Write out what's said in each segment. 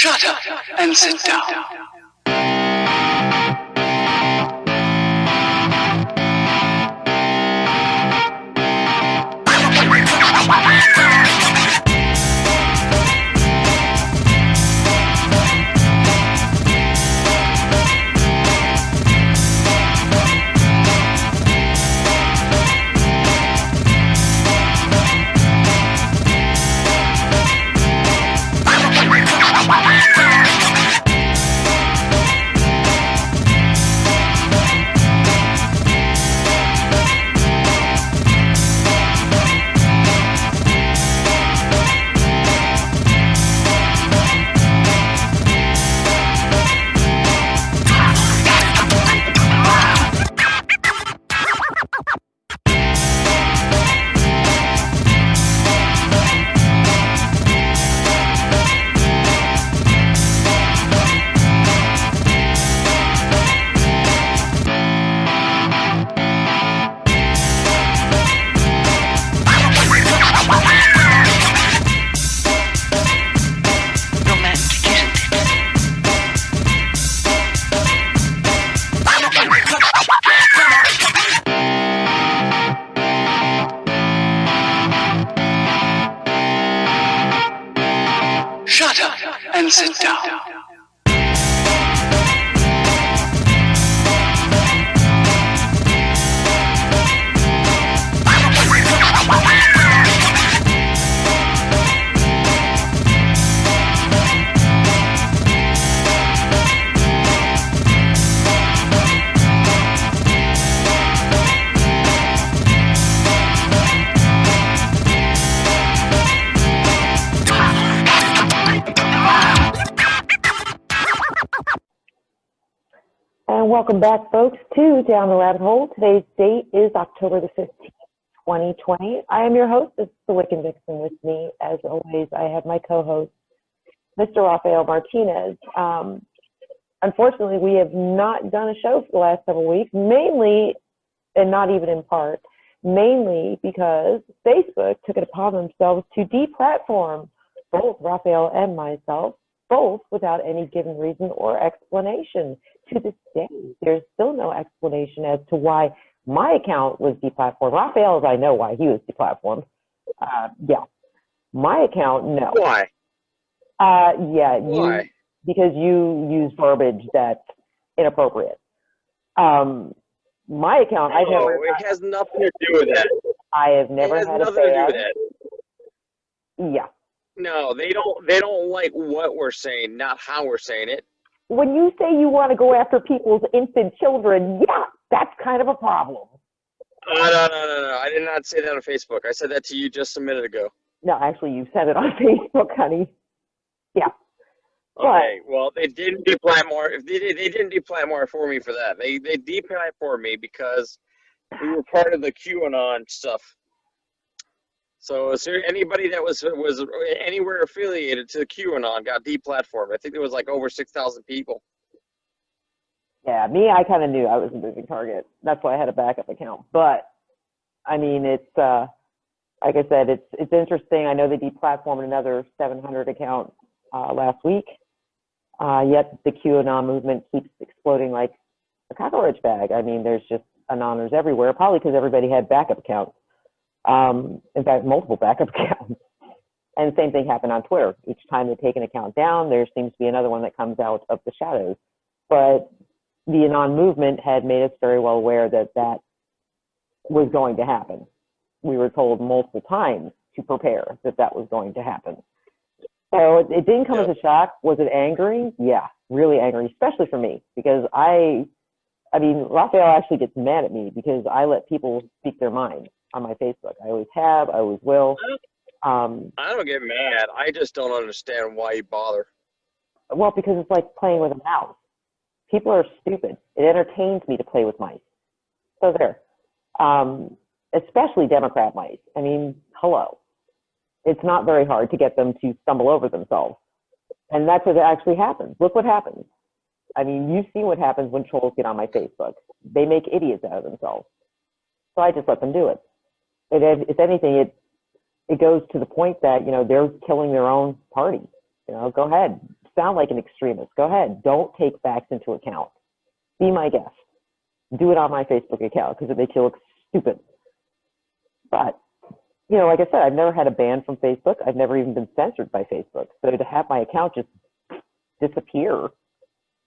Shut up and sit down. Shut up and sit down. And welcome back, folks, to Down the Rabbit Hole. Today's date is October the 15th, 2020. I am your host, it's the Wiccan Vixen. With me, as always, I have my co-host, Mr. Rafael Martinez. Unfortunately, we have not done a show for the last several weeks, mainly, and not even in part, mainly because Facebook took it upon themselves to deplatform both Rafael and myself, both without any given reason or explanation. To this day, there's still no explanation as to why my account was deplatformed. Rafael's, I know why he was deplatformed. Yeah. My account, no. Why? Why? Because you use verbiage that's inappropriate. My account, I've never. It has nothing to do with that. I have never had a nothing to do with that. Yeah. No, they don't like what we're saying, not how we're saying it. When you say you want to go after people's infant children, yeah, that's kind of a problem. No. I did not say that on Facebook. I said that to you just a minute ago. No, actually, you said it on Facebook, honey. Yeah. Okay, well, they didn't deplatform. They didn't deplatform for me for that. They deplatformed me because we were part of the QAnon stuff. So is there anybody that was anywhere affiliated to QAnon got deplatformed? I think there was like over 6,000 people. Yeah, me, I kind of knew I was a moving target. That's why I had a backup account. But I mean, it's like I said, it's interesting. I know they deplatformed another 700 accounts last week. Yet the QAnon movement keeps exploding like a cockroach bag. I mean, there's just anoners everywhere, probably because everybody had backup accounts. In fact, multiple backup accounts. And the same thing happened on Twitter. Each time they take an account down, there seems to be another one that comes out of the shadows. But the Anon movement had made us very well aware that that was going to happen. We were told multiple times to prepare that that was going to happen. So it didn't come as a shock. Was it angering? Yeah, really angry, especially for me, because I mean, Rafael actually gets mad at me because I let people speak their mind on my Facebook. I always have, I always will. I don't get mad. I just don't understand why you bother. Well, because it's like playing with a mouse. People are stupid. It entertains me to play with mice. So there. Especially Democrat mice. I mean, hello. It's not very hard to get them to stumble over themselves. And that's what actually happens. Look what happens. I mean, you see what happens when trolls get on my Facebook. They make idiots out of themselves. So I just let them do it. If anything, it goes to the point that, you know, they're killing their own party. You know, go ahead, sound like an extremist. Go ahead. Don't take facts into account. Be my guest. Do it on my Facebook account because it makes you look stupid. But, you know, like I said, I've never had a ban from Facebook. I've never even been censored by Facebook. So to have my account just disappear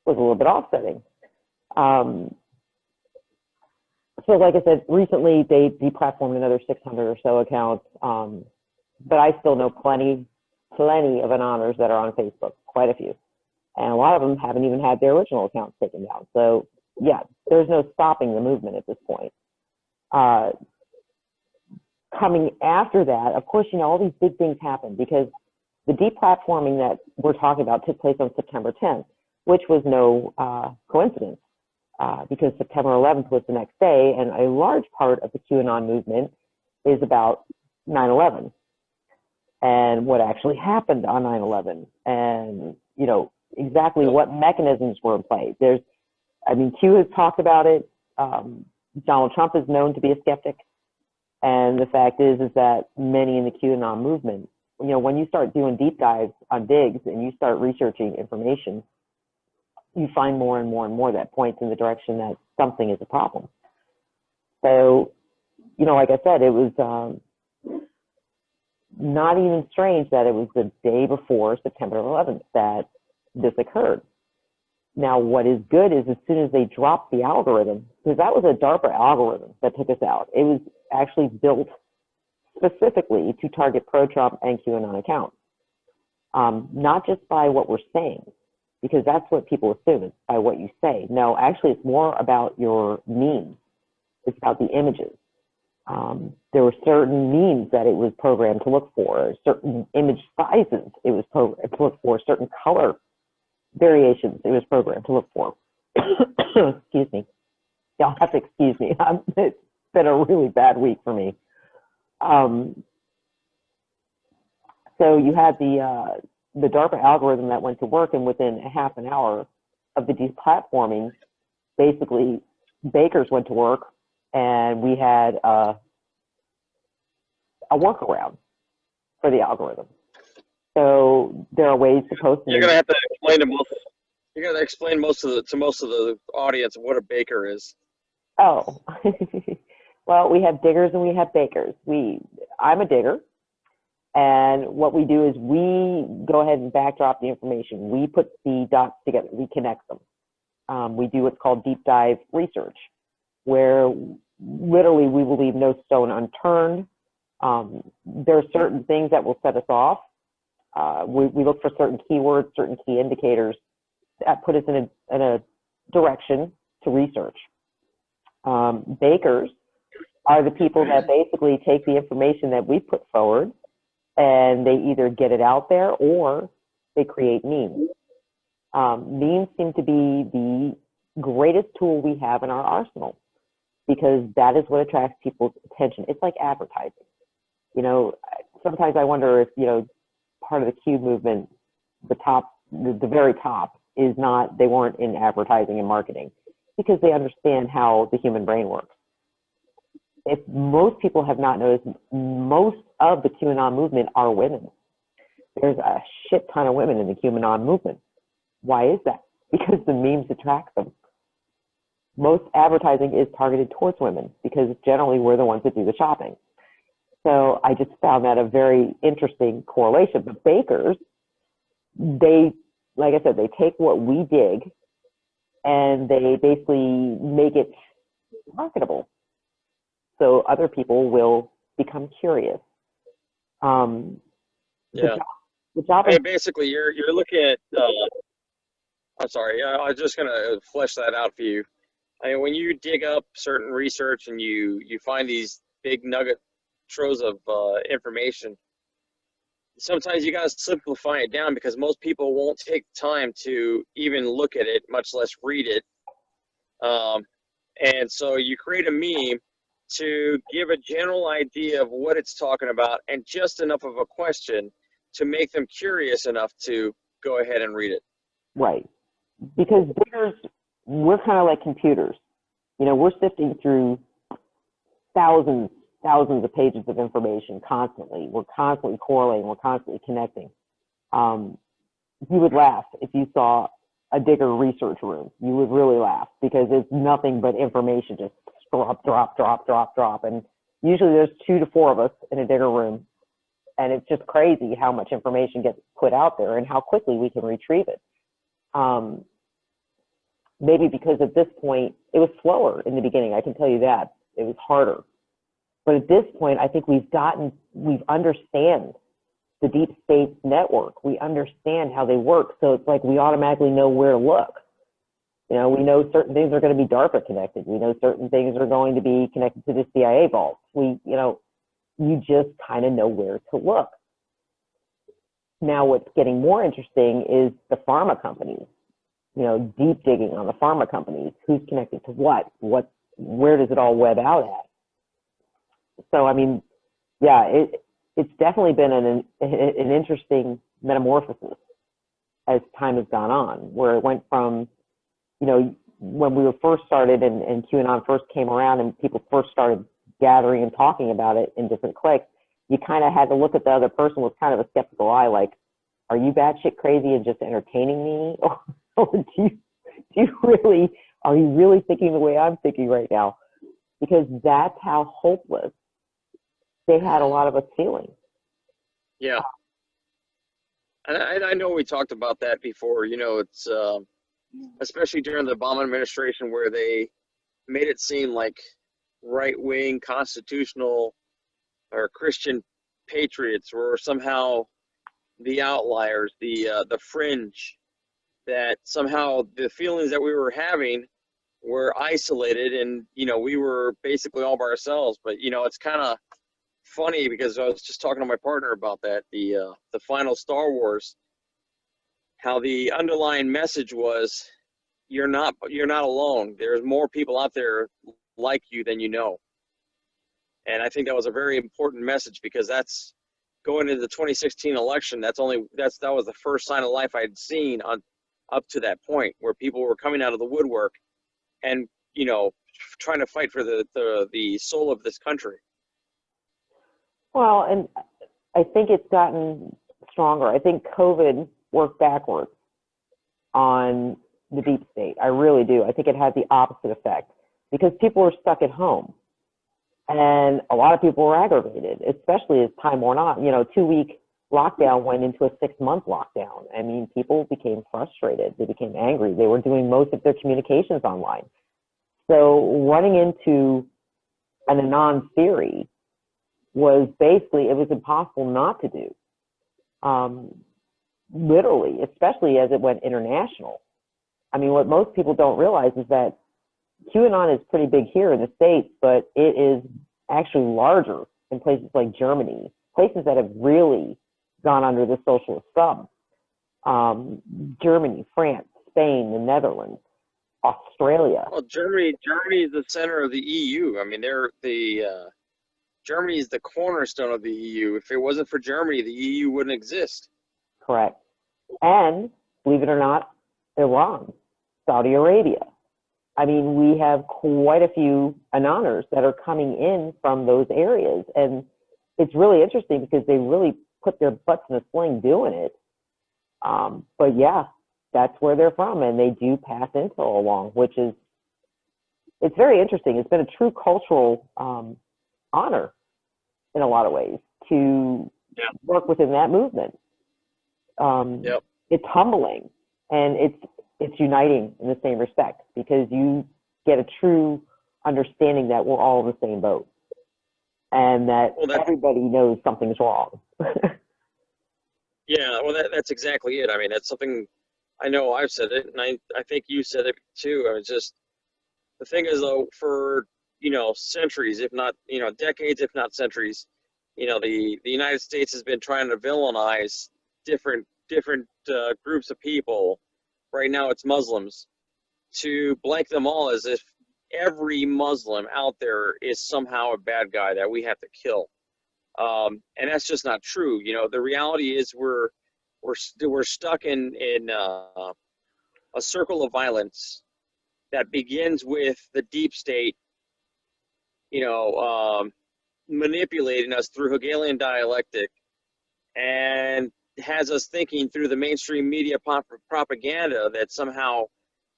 was a little bit offsetting. So like I said, recently they deplatformed another 600 or so accounts. But I still know plenty of anonymers that are on Facebook, quite a few. And a lot of them haven't even had their original accounts taken down. So yeah, there's no stopping the movement at this point. Coming after that, of course, you know, all these big things happen because the deplatforming that we're talking about took place on September 10th, which was no coincidence because September 11th was the next day, and a large part of the QAnon movement is about 9/11 and what actually happened on 9/11, and you know exactly what mechanisms were in play. Q has talked about it. Donald Trump is known to be a skeptic, and the fact is that many in the QAnon movement, you know, when you start doing deep dives on digs and you start researching information, you find more and more and more that points in the direction that something is a problem. So, you know, like I said, it was not even strange that it was the day before September 11th that this occurred. Now, what is good is as soon as they dropped the algorithm, because that was a DARPA algorithm that took us out. It was actually built specifically to target pro-Trump and QAnon accounts, not just by what we're saying, because that's what people assume, is by what you say. No, actually, it's more about your memes. It's about the images. There were certain memes that it was programmed to look for, certain image sizes it was programmed to look for, certain color variations it was programmed to look for. Excuse me. Y'all have to excuse me. It's been a really bad week for me. So you had the DARPA algorithm that went to work, and within a half an hour of the deplatforming, basically bakers went to work, and we had a workaround for the algorithm. So there are ways to post. You're gonna have to explain to most. You're gonna explain most of the audience what a baker is. Oh, well, we have diggers and we have bakers. I'm a digger, and what we do is we go ahead and backdrop the information. We put the dots together. We connect them. We do what's called deep dive research, where literally we will leave no stone unturned. There are certain things that will set us off. We look for certain keywords, certain key indicators that put us in a direction to research. Bakers are the people that basically take the information that we put forward and they either get it out there or they create memes. Memes seem to be the greatest tool we have in our arsenal because that is what attracts people's attention. It's like advertising. You know, sometimes I wonder if, you know, part of the Q movement, the very top is not, they weren't in advertising and marketing because they understand how the human brain works. If most people have not noticed, most of the QAnon movement are women. There's a shit ton of women in the QAnon movement. Why is that? Because the memes attract them. Most advertising is targeted towards women because generally we're the ones that do the shopping. So I just found that a very interesting correlation. But bakers, they, like I said, they take what we dig and they basically make it marketable. So other people will become curious. Yeah. The job I mean, basically, you're looking at. I'm sorry. I was just gonna flesh that out for you. I mean, when you dig up certain research and you find these big nugget troves of information, sometimes you gotta simplify it down because most people won't take time to even look at it, much less read it. And so you create a meme to give a general idea of what it's talking about and just enough of a question to make them curious enough to go ahead and read it. Right. Because diggers, we're kind of like computers. You know, we're sifting through thousands of pages of information constantly. We're constantly correlating. We're constantly connecting. you would laugh if you saw a Digger research room. You would really laugh because it's nothing but information, just drop, drop, drop, drop, drop. And usually there's 2 to 4 of us in a Digger room. And it's just crazy how much information gets put out there and how quickly we can retrieve it. Maybe because at this point, it was slower in the beginning. I can tell you that. It was harder. But at this point, I think we've understand the deep state network. We understand how they work. So it's like we automatically know where to look. You know, we know certain things are going to be DARPA connected. We know certain things are going to be connected to the CIA vaults. You just kind of know where to look. Now, what's getting more interesting is the pharma companies, deep digging on the pharma companies. Who's connected to what? Where does it all web out at? So, I mean, yeah, it's definitely been an interesting metamorphosis as time has gone on, where it went from, when we were first started and QAnon first came around and people first started gathering and talking about it in different cliques, you kind of had to look at the other person with kind of a skeptical eye, like, are you batshit crazy and just entertaining me? Or are you really thinking the way I'm thinking right now? Because that's how hopeless they had a lot of us feeling. Yeah. And I know we talked about that before. It's especially during the Obama administration, where they made it seem like right-wing constitutional or Christian patriots were somehow the outliers, the fringe, that somehow the feelings that we were having were isolated, and we were basically all by ourselves. But it's kind of funny because I was just talking to my partner about that, the final Star Wars, how the underlying message was, you're not alone. There's more people out there like you than you know. And I think that was a very important message, because that's going into the 2016 election. That was the first sign of life I'd seen up to that point, where people were coming out of the woodwork and trying to fight for the soul of this country. Well, and I think it's gotten stronger. I think COVID worked backwards on the deep state. I really do. I think it had the opposite effect, because people were stuck at home. And a lot of people were aggravated, especially as time went on. 2-week lockdown went into a 6-month lockdown. I mean, people became frustrated. They became angry. They were doing most of their communications online. So running into an Anon theory was basically, it was impossible not to do. Literally, especially as it went international. I mean, what most people don't realize is that QAnon is pretty big here in the States, but it is actually larger in places like Germany, places that have really gone under the socialist thumb. Germany, France, Spain, the Netherlands, Australia. Well, Germany is the center of the EU. I mean, Germany is the cornerstone of the EU. If it wasn't for Germany, the EU wouldn't exist. Correct. And believe it or not, Iran, Saudi Arabia. I mean, we have quite a few Anoners that are coming in from those areas. And it's really interesting because they really put their butts in a sling doing it. But yeah, that's where they're from. And they do pass intel along, it's very interesting. It's been a true cultural honor in a lot of ways to work within that movement. It's humbling, and it's uniting in the same respect, because you get a true understanding that we're all in the same boat, and that everybody knows something's wrong. Yeah, well, that's exactly it. I mean, that's something I know I've said it, and I think you said it too. I mean, just the thing is, though, for centuries, if not decades, if not centuries, the United States has been trying to villainize different groups of people. Right now it's Muslims, to blank them all as if every Muslim out there is somehow a bad guy that we have to kill. And that's just not true. The reality is we're stuck in a circle of violence that begins with the deep state, manipulating us through Hegelian dialectic, and has us thinking through the mainstream media propaganda that somehow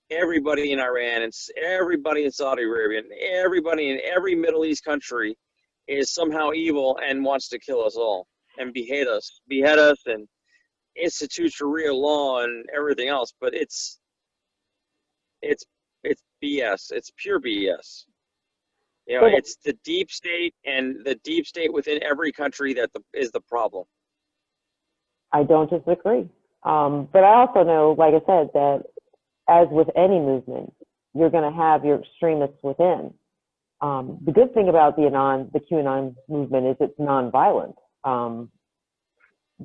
everybody in Iran and everybody in Saudi Arabia and everybody in every Middle East country is somehow evil and wants to kill us all and behead us and institute Sharia law and everything else. But it's BS. It's pure BS. You know, it's the deep state and the deep state within every country that is the problem. I don't disagree. But I also know, like I said, that as with any movement, you're going to have your extremists within. The good thing about the QAnon movement is it's nonviolent.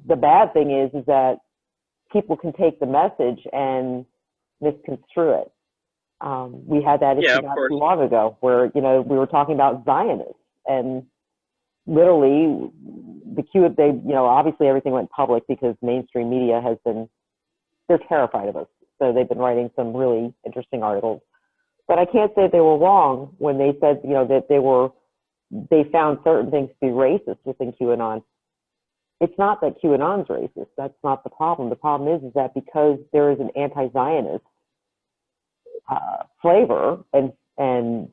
The bad thing is that people can take the message and misconstrue it. We had that issue not too long ago where, you know, we were talking about Zionists, and literally they, you know, obviously everything went public because mainstream media they're terrified of us. So they've been writing some really interesting articles. But I can't say they were wrong when they said, you know, that they found certain things to be racist within QAnon. It's not that QAnon's racist. That's not the problem. The problem is that because there is an anti-Zionist flavor and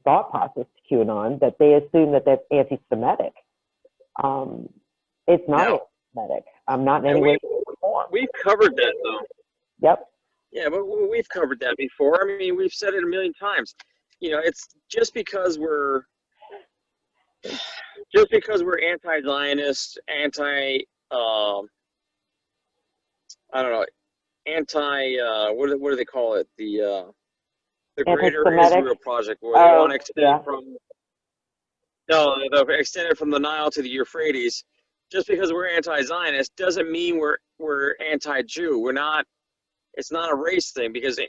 thought process to QAnon, that they assume that that's anti-Semitic. It's not anti-Semitic. I'm not in any way. We've covered that, though. Yep. Yeah, but we've covered that before. I mean, we've said it a million times. You know, it's just because we're anti-Zionist, what do they call it? The Greater Israel Project, where they want to extend it from the Nile to the Euphrates. Just because we're anti-Zionist doesn't mean we're anti-Jew. We're not. It's not a race thing, because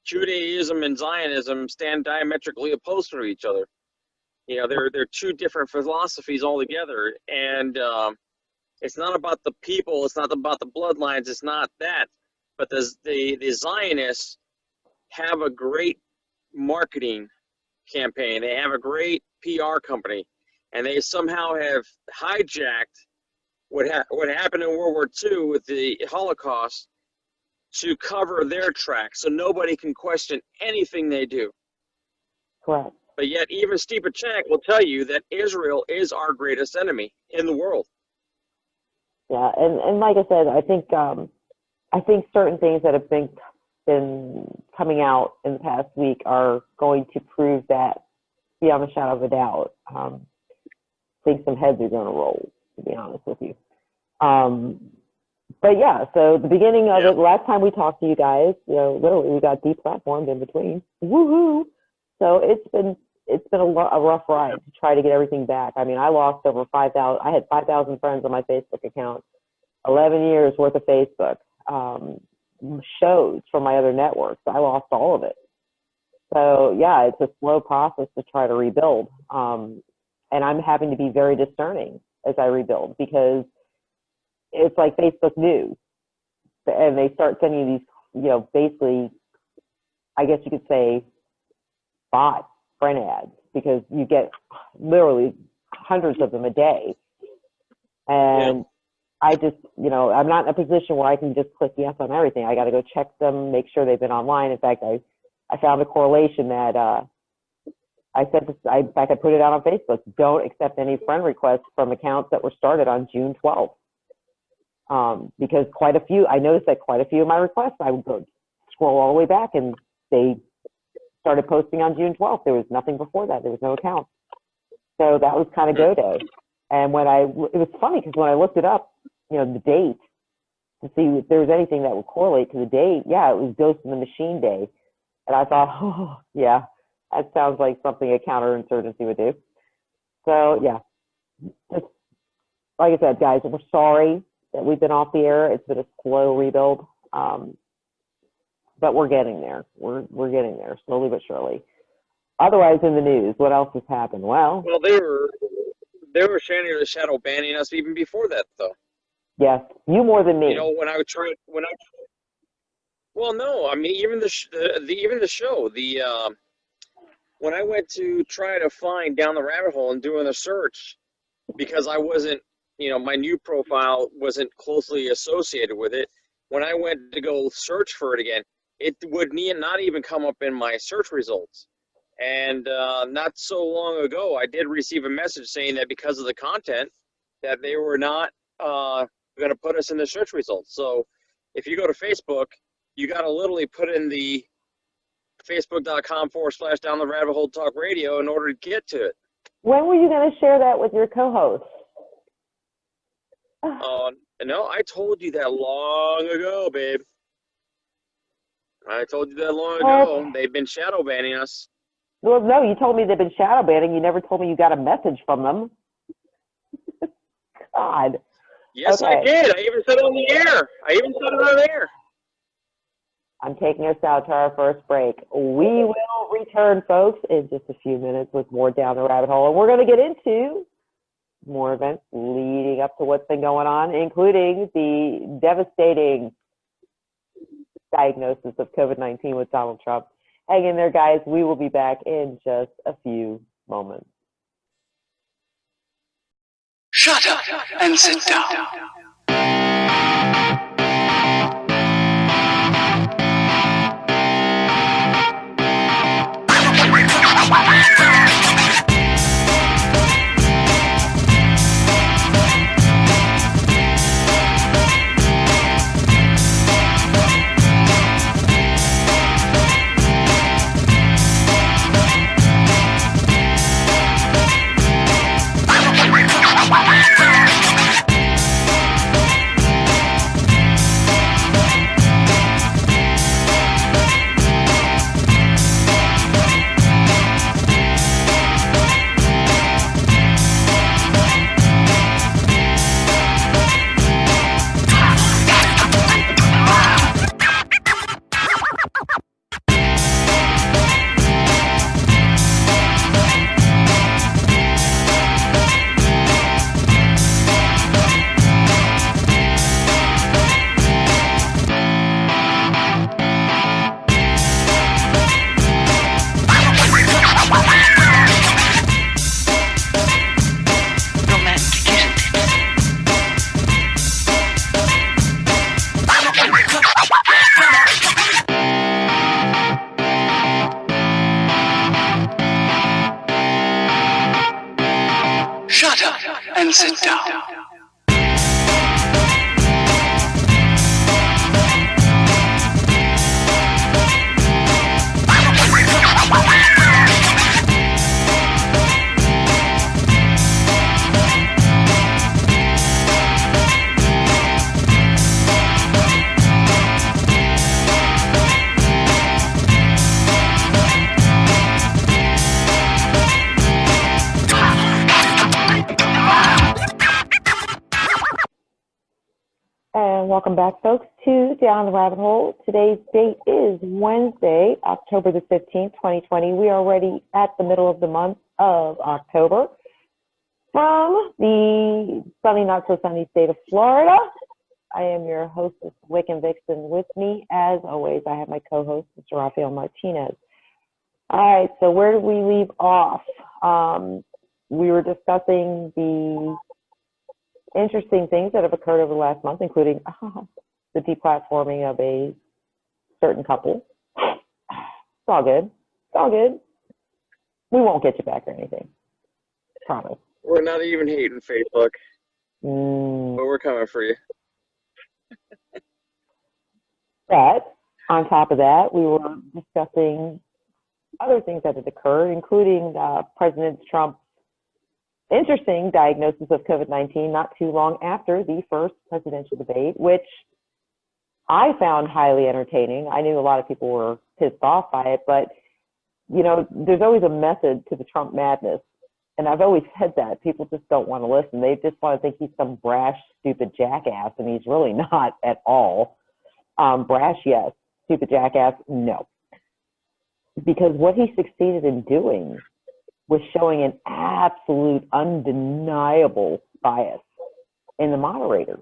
Judaism and Zionism stand diametrically opposed to each other. You know, they're two different philosophies altogether, and it's not about the people. It's not about the bloodlines. It's not that. But the Zionists have a great marketing campaign. They have a great PR company, and they somehow have hijacked what happened in World War II with the Holocaust to cover their tracks, so nobody can question anything they do. Correct. But yet, even Steve Pieczenik will tell you that Israel is our greatest enemy in the world. Yeah, and like I said, I think certain things that have been coming out in the past week are going to prove that beyond a shadow of a doubt. I think some heads are going to roll, to be honest with you. But yeah, so the beginning of it, last time we talked to you guys, you know, literally we got deplatformed in between. Woohoo! So it's been a rough ride to try to get everything back. I mean, I lost over 5,000. I had 5,000 friends on my Facebook account, 11 years worth of Facebook, shows from my other networks. I lost all of it. So yeah, it's a slow process to try to rebuild. And I'm having to be very discerning as I rebuild, because it's like Facebook News, and they start sending you these, you know, basically, I guess you could say, bot friend ads, because you get literally hundreds of them a day. And I just, you know, I'm not in a position where I can just click yes on everything. I got to go check them, make sure they've been online. In fact, I found a correlation that I said, I put it out on Facebook. Don't accept any friend requests from accounts that were started on June 12th. Because I noticed that quite a few of my requests, I would go scroll all the way back, and they started posting on June 12th. There was nothing before that. There was no account. So that was kind of go day. And it was funny, because when I looked it up, you know, the date, to see if there was anything that would correlate to the date, it was Ghost in the Machine Day. And I thought, oh, yeah, that sounds like something a counterinsurgency would do. So, yeah, just like I said, guys, we're sorry that we've been off the air. It's been a slow rebuild, but we're getting there. We're getting there, slowly but surely. Otherwise, in the news, what else has happened? Well, they were shadow banning us even before that, though. Yes, you more than me. You know, well, no, I mean, even the show, when I went to try to find down the rabbit hole and doing a search, because I wasn't my new profile wasn't closely associated with it. When I went to go search for it again, it would not even come up in my search results. And not so long ago, I did receive a message saying that because of the content, that they were not going to put us in the search results. So if you go to Facebook, you got to literally put in the facebook.com/down the rabbit hole talk radio in order to get to it. When were you going to share that with your co-host? No, I told you that long ago, babe. I told you that long ago. They've been shadow banning us. Well, no, you told me they've been shadow banning. You never told me you got a message from them. God. Yes, okay. I did. I even said it on the air. I'm taking us out to our first break. We will return, folks, in just a few minutes with more Down the Rabbit Hole. And we're going to get into more events leading up to what's been going on, including the devastating diagnosis of COVID-19 with Donald Trump. Hang in there, guys. We will be back in just a few moments. Shut up and sit down. Shut up and sit down. And welcome back, folks, to Down the Rabbit Hole. Today's date is Wednesday, October the 15th, 2020. We are already at the middle of the month of October. From the sunny, not so sunny state of Florida, I am your hostess, Wiccan Vixen. With me, as always, I have my co-host, Mr. Rafael Martinez. All right, so where did we leave off? We were discussing the interesting things that have occurred over the last month, including the deplatforming of a certain couple. It's all good. It's all good. We won't get you back or anything. Promise. We're not even hating Facebook. But we're coming for you. But on top of that, we were discussing other things that had occurred, including President Trump's interesting diagnosis of COVID-19 not too long after the first presidential debate, which I found highly entertaining. I knew a lot of people were pissed off by it, but, you know, there's always a method to the Trump madness. And I've always said that. People just don't want to listen. They just want to think he's some brash, stupid jackass, and he's really not at all. Brash, yes. Stupid jackass, no. Because what he succeeded in doing was showing an absolute undeniable bias in the moderator.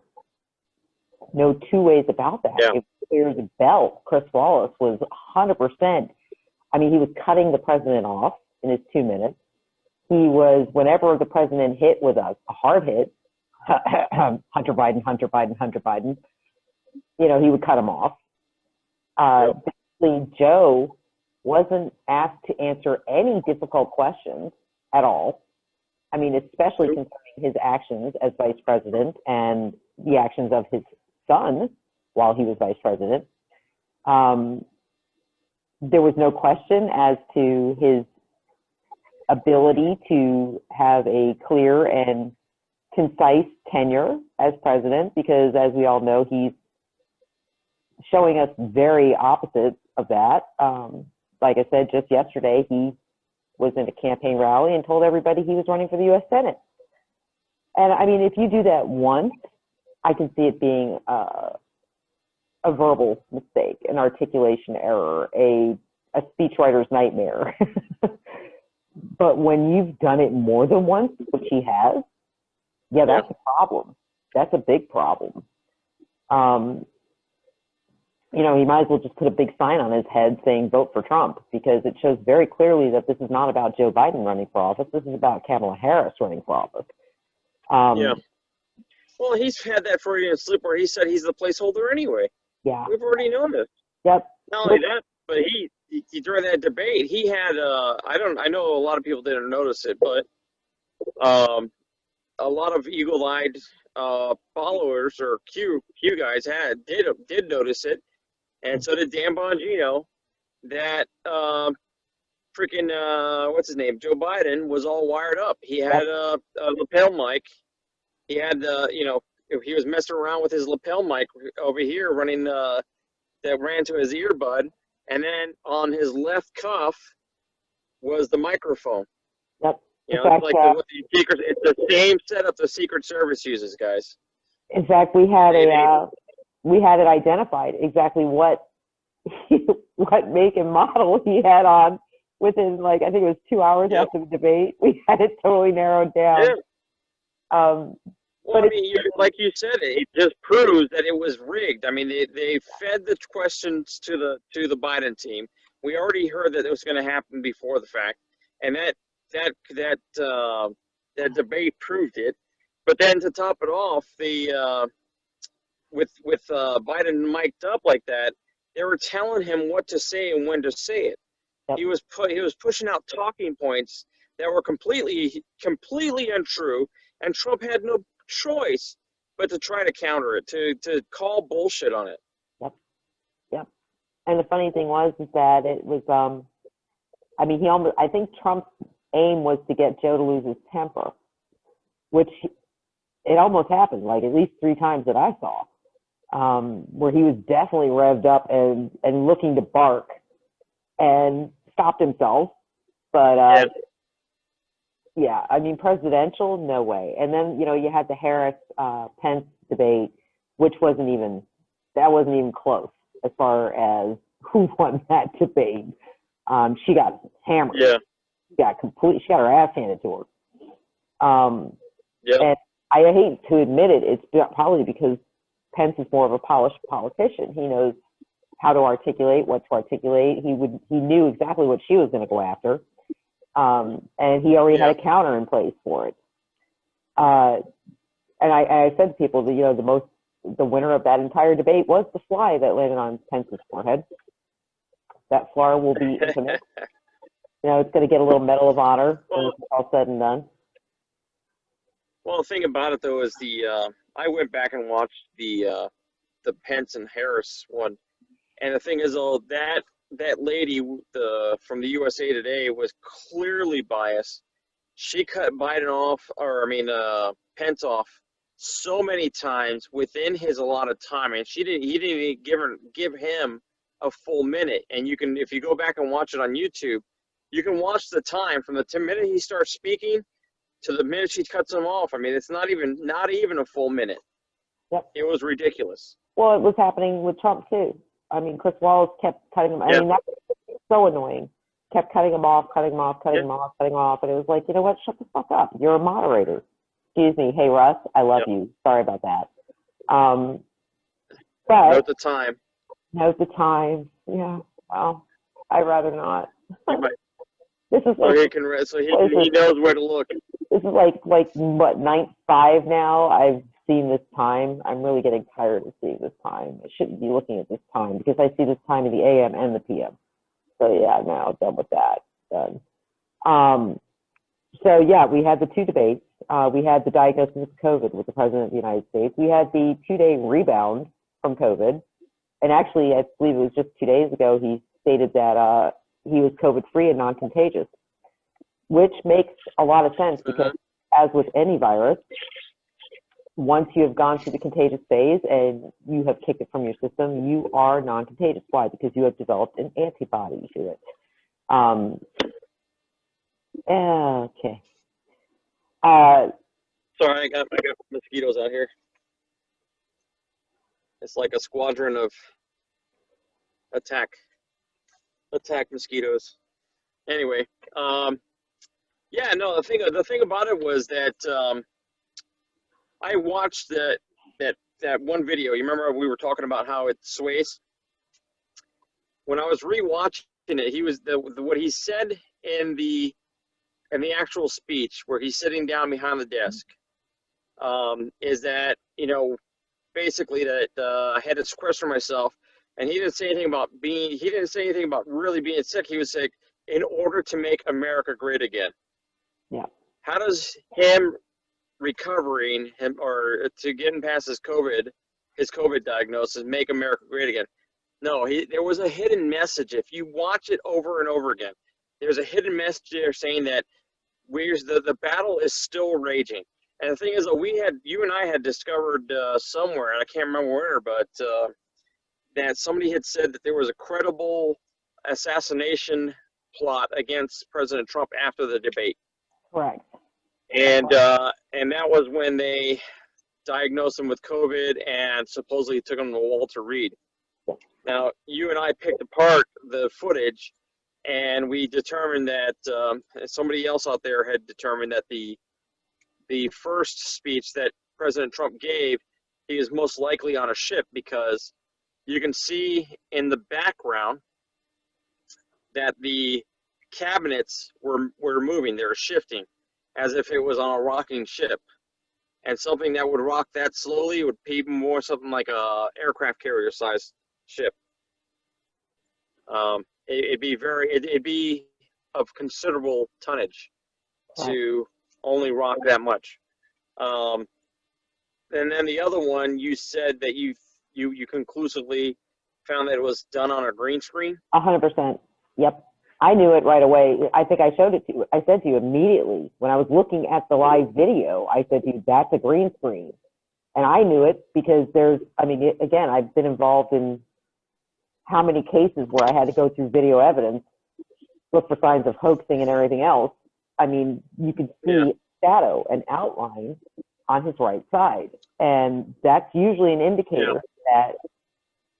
No two ways about that. Yeah. It was clear as a bell. Chris Wallace was 100%. I mean, he was cutting the president off in his 2 minutes. He was, whenever the president hit with a hard hit, Hunter Biden, Hunter Biden, Hunter Biden, he would cut him off. Basically, Joe wasn't asked to answer any difficult questions at all. I mean, especially concerning his actions as vice president and the actions of his son while he was vice president. There was no question as to his ability to have a clear and concise tenure as president, because as we all know, he's showing us very opposite of that. Like I said, just yesterday, he was in a campaign rally and told everybody he was running for the U.S. Senate. And I mean, if you do that once, I can see it being a verbal mistake, an articulation error, a speechwriter's nightmare. But when you've done it more than once, which he has, yeah, that's a problem. That's a big problem. He might as well just put a big sign on his head saying vote for Trump, because it shows very clearly that this is not about Joe Biden running for office. This is about Kamala Harris running for office. Well, he's had that Freudian slip where he said he's the placeholder anyway. Yeah. We've already known this. Yep. Not only that, but he during that debate, he had I know a lot of people didn't notice it, but a lot of eagle-eyed followers or Q guys did notice it, and so did Dan Bongino. That freaking what's his name, Joe Biden, was all wired up. He had a lapel mic. He had he was messing around with his lapel mic over here, running that ran to his earbud, and then on his left cuff was the microphone. Yep. It's like it's the same setup the Secret Service uses, guys. In fact, we had it identified exactly what make and model he had on within, I think it was 2 hours after the debate. We had it totally narrowed down. Yeah. Well, I mean, like you said, it just proves that it was rigged. I mean, they fed the questions to the Biden team. We already heard that it was going to happen before the fact, and that debate proved it. But then to top it off, with Biden mic'd up like that, they were telling him what to say and when to say it. Yep. He was pushing out talking points that were completely untrue, and Trump had no choice but to try to counter it, to call bullshit on it. Yep. And the funny thing is that it was I think Trump's aim was to get Joe to lose his temper, which it almost happened, at least 3 times that I saw, where he was definitely revved up and looking to bark and stopped himself. But yeah, I mean, presidential, no way. And then, you had the Harris-Pence debate, which wasn't even close as far as who won that debate. She got hammered. Yeah. She got her ass handed to her. And I hate to admit it, it's probably because Pence is more of a polished politician. He knows how to articulate, what to articulate. He knew exactly what she was going to go after. And he already had a counter in place for it. And I said to people that, the winner of that entire debate was the fly that landed on Pence's forehead. That fly will be infamous. It's going to get a little Medal of Honor when it's all said and done. Well, the thing about it, though, is I went back and watched the Pence and Harris one. And the thing is, that lady from the USA Today was clearly biased. She cut Pence off so many times within his allotted time, and he didn't even give him a full minute. And if you go back and watch it on YouTube, you can watch the time from the minute he starts speaking to the minute she cuts him off. I mean, it's not even a full minute. Yep. It was ridiculous. Well, it was happening with Trump too. I mean, Chris Wallace kept cutting him. I mean, that's so annoying. Kept cutting him off, and it was like, you know what? Shut the fuck up. You're a moderator. Excuse me. Hey, Russ, I love you. Sorry about that. But note the time. Note the time. Yeah. Well, I'd rather not. This is so like, he knows where to look. this is like what, night 5 now? I've seen this time. I'm really getting tired of seeing this time. I shouldn't be looking at this time because I see this time in the AM and the PM. So yeah, now done with that. Done. So yeah, we had the 2 debates. We had the diagnosis of COVID with the President of the United States. We had the 2-day rebound from COVID. And actually, I believe it was just 2 days ago, he stated that he was COVID-free and non-contagious, which makes a lot of sense because as with any virus, once you have gone through the contagious phase and you have kicked it from your system, you are non-contagious. Why? Because you have developed an antibody to it. Okay. Sorry, I got mosquitoes out here. It's like a squadron of attack mosquitoes. Anyway, yeah, no, the thing about it was that I watched that one video. You remember we were talking about how it sways? When I was rewatching it, he was what he said in the actual speech where he's sitting down behind the desk is that, you know, basically that I had to sequester myself, and he didn't say anything about really being sick. He was sick in order to make America great again. Yeah. How does him recovering him or to getting past his COVID diagnosis make America great again? No, there was a hidden message. If you watch it over and over again, there's a hidden message there saying that the battle is still raging. And the thing is that you and I had discovered somewhere, and I can't remember where, but that somebody had said that there was a credible assassination plot against President Trump after the debate. Correct. And that was when they diagnosed him with COVID and supposedly took him to Walter Reed. Now, you and I picked apart the footage, and we determined that somebody else out there had determined that the first speech that President Trump gave, he is most likely on a ship, because you can see in the background that the cabinets were moving, they were shifting, as if it was on a rocking ship. And something that would rock that slowly would be more something like a aircraft carrier size ship. It'd be of considerable tonnage to only rock that much. And then the other one, you said that you conclusively found that it was done on a green screen. 100%. Yep. I knew it right away. I think I showed it to you. I said to you immediately when I was looking at the live video, I said to you, that's a green screen. And I knew it because again, I've been involved in how many cases where I had to go through video evidence, look for signs of hoaxing and everything else. I mean, you could see shadow and outline on his right side. And that's usually an indicator that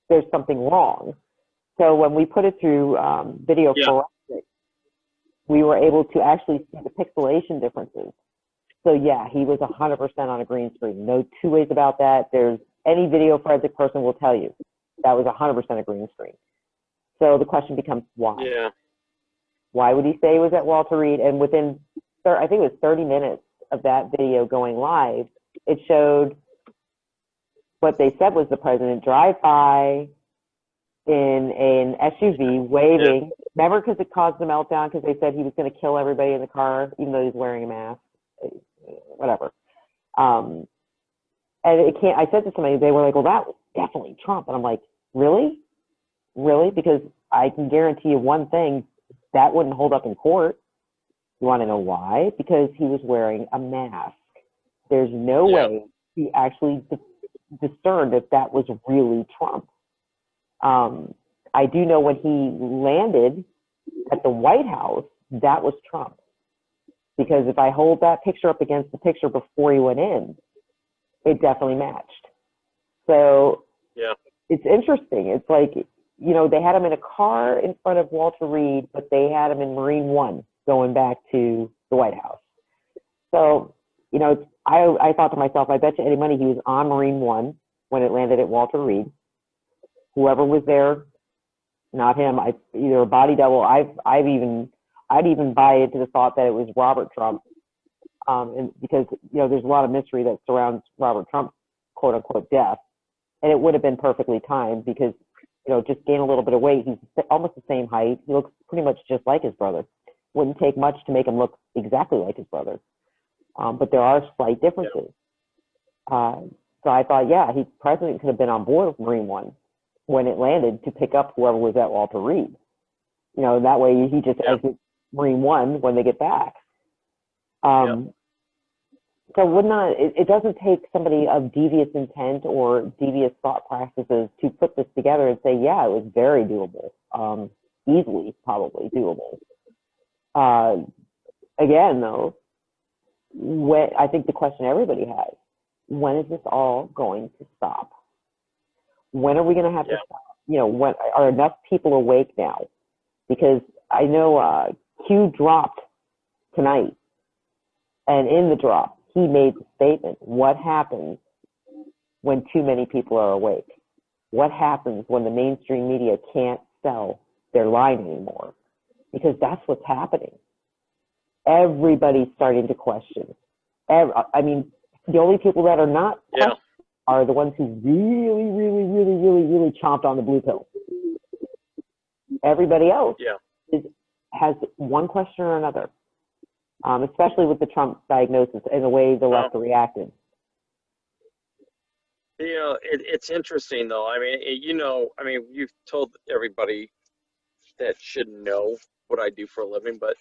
there's something wrong. So when we put it through video forensics, we were able to actually see the pixelation differences. So yeah, he was 100% on a green screen. No two ways about that. There's any video forensic person will tell you that was 100% a green screen. So the question becomes why? Yeah. Why would he say he was at Walter Reed? And within, I think it was 30 minutes of that video going live, it showed what they said was the president drive by in an SUV waving. Remember, because it caused the meltdown because they said he was going to kill everybody in the car, even though he's wearing a mask, whatever. And it can't, I said to somebody, they were like, well, that was definitely Trump. And I'm like, really? Really? Because I can guarantee you one thing, that wouldn't hold up in court. You want to know why? Because he was wearing a mask. There's no way he actually discerned if that was really Trump. I do know when he landed at the White House, that was Trump. Because if I hold that picture up against the picture before he went in, it definitely matched. So it's interesting. It's like, you know, they had him in a car in front of Walter Reed, but they had him in Marine One going back to the White House. So, you know, I thought to myself, I bet you any money he was on Marine One when it landed at Walter Reed. Whoever was there, not him. Either a body double. I I'd even buy into the thought that it was Robert Trump, and because there's a lot of mystery that surrounds Robert Trump's quote unquote death, and it would have been perfectly timed because just gain a little bit of weight. He's almost the same height. He looks pretty much just like his brother. Wouldn't take much to make him look exactly like his brother, but there are slight differences. So I thought, yeah, he president could have been on board with Marine One when it landed to pick up whoever was at Walter Reed. That way he just exits Marine One when they get back. So it doesn't take somebody of devious intent or devious thought practices to put this together and say, yeah, it was very doable, easily probably doable. Again, though, I think the question everybody has, when is this all going to stop? When are we going to have to stop? When are enough people awake now? Because I know Q dropped tonight, and in the drop, he made the statement, what happens when too many people are awake? What happens when the mainstream media can't sell their line anymore? Because that's what's happening. Everybody's starting to question. The only people that are not questioning are the ones who really chomped on the blue pill. Everybody else has one question or another, especially with the Trump diagnosis and the way the left reacted. It's interesting though. You've told everybody that should know what I do for a living, but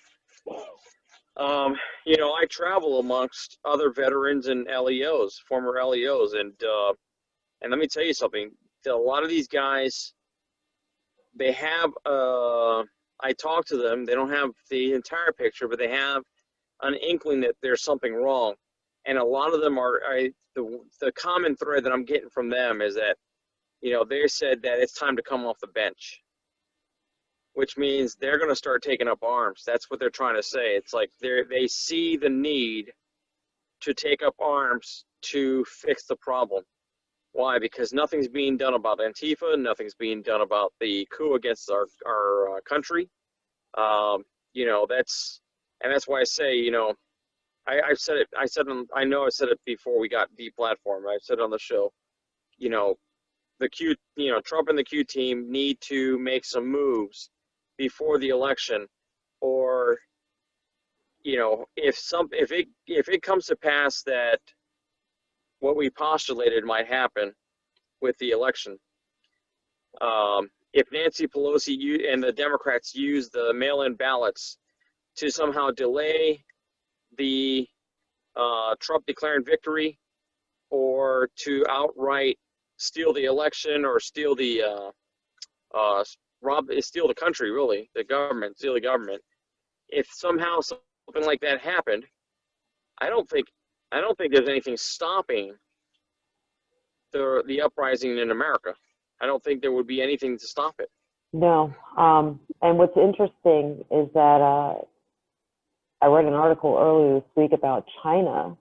I travel amongst other veterans and LEOs, former LEOs, and let me tell you something. A lot of these guys, they have. I talk to them. They don't have the entire picture, but they have an inkling that there's something wrong, and a lot of them are. The common thread that I'm getting from them is that, they said that it's time to come off the bench, which means they're going to start taking up arms. That's what they're trying to say. It's like they see the need to take up arms to fix the problem. Why? Because nothing's being done about Antifa. Nothing's being done about the coup against our country. That's why I say, I've said it. I know I said it before we got deplatformed. I said it on the show. Trump and the Q team need to make some moves before the election, or if it comes to pass that what we postulated might happen with the election, if Nancy Pelosi and the Democrats use the mail-in ballots to somehow delay the Trump declaring victory, or to outright steal the election, or steal the steal the country, really, steal the government. If somehow something like that happened, I don't think there's anything stopping the uprising in America. I don't think there would be anything to stop it. No. And what's interesting is that I read an article earlier this week about China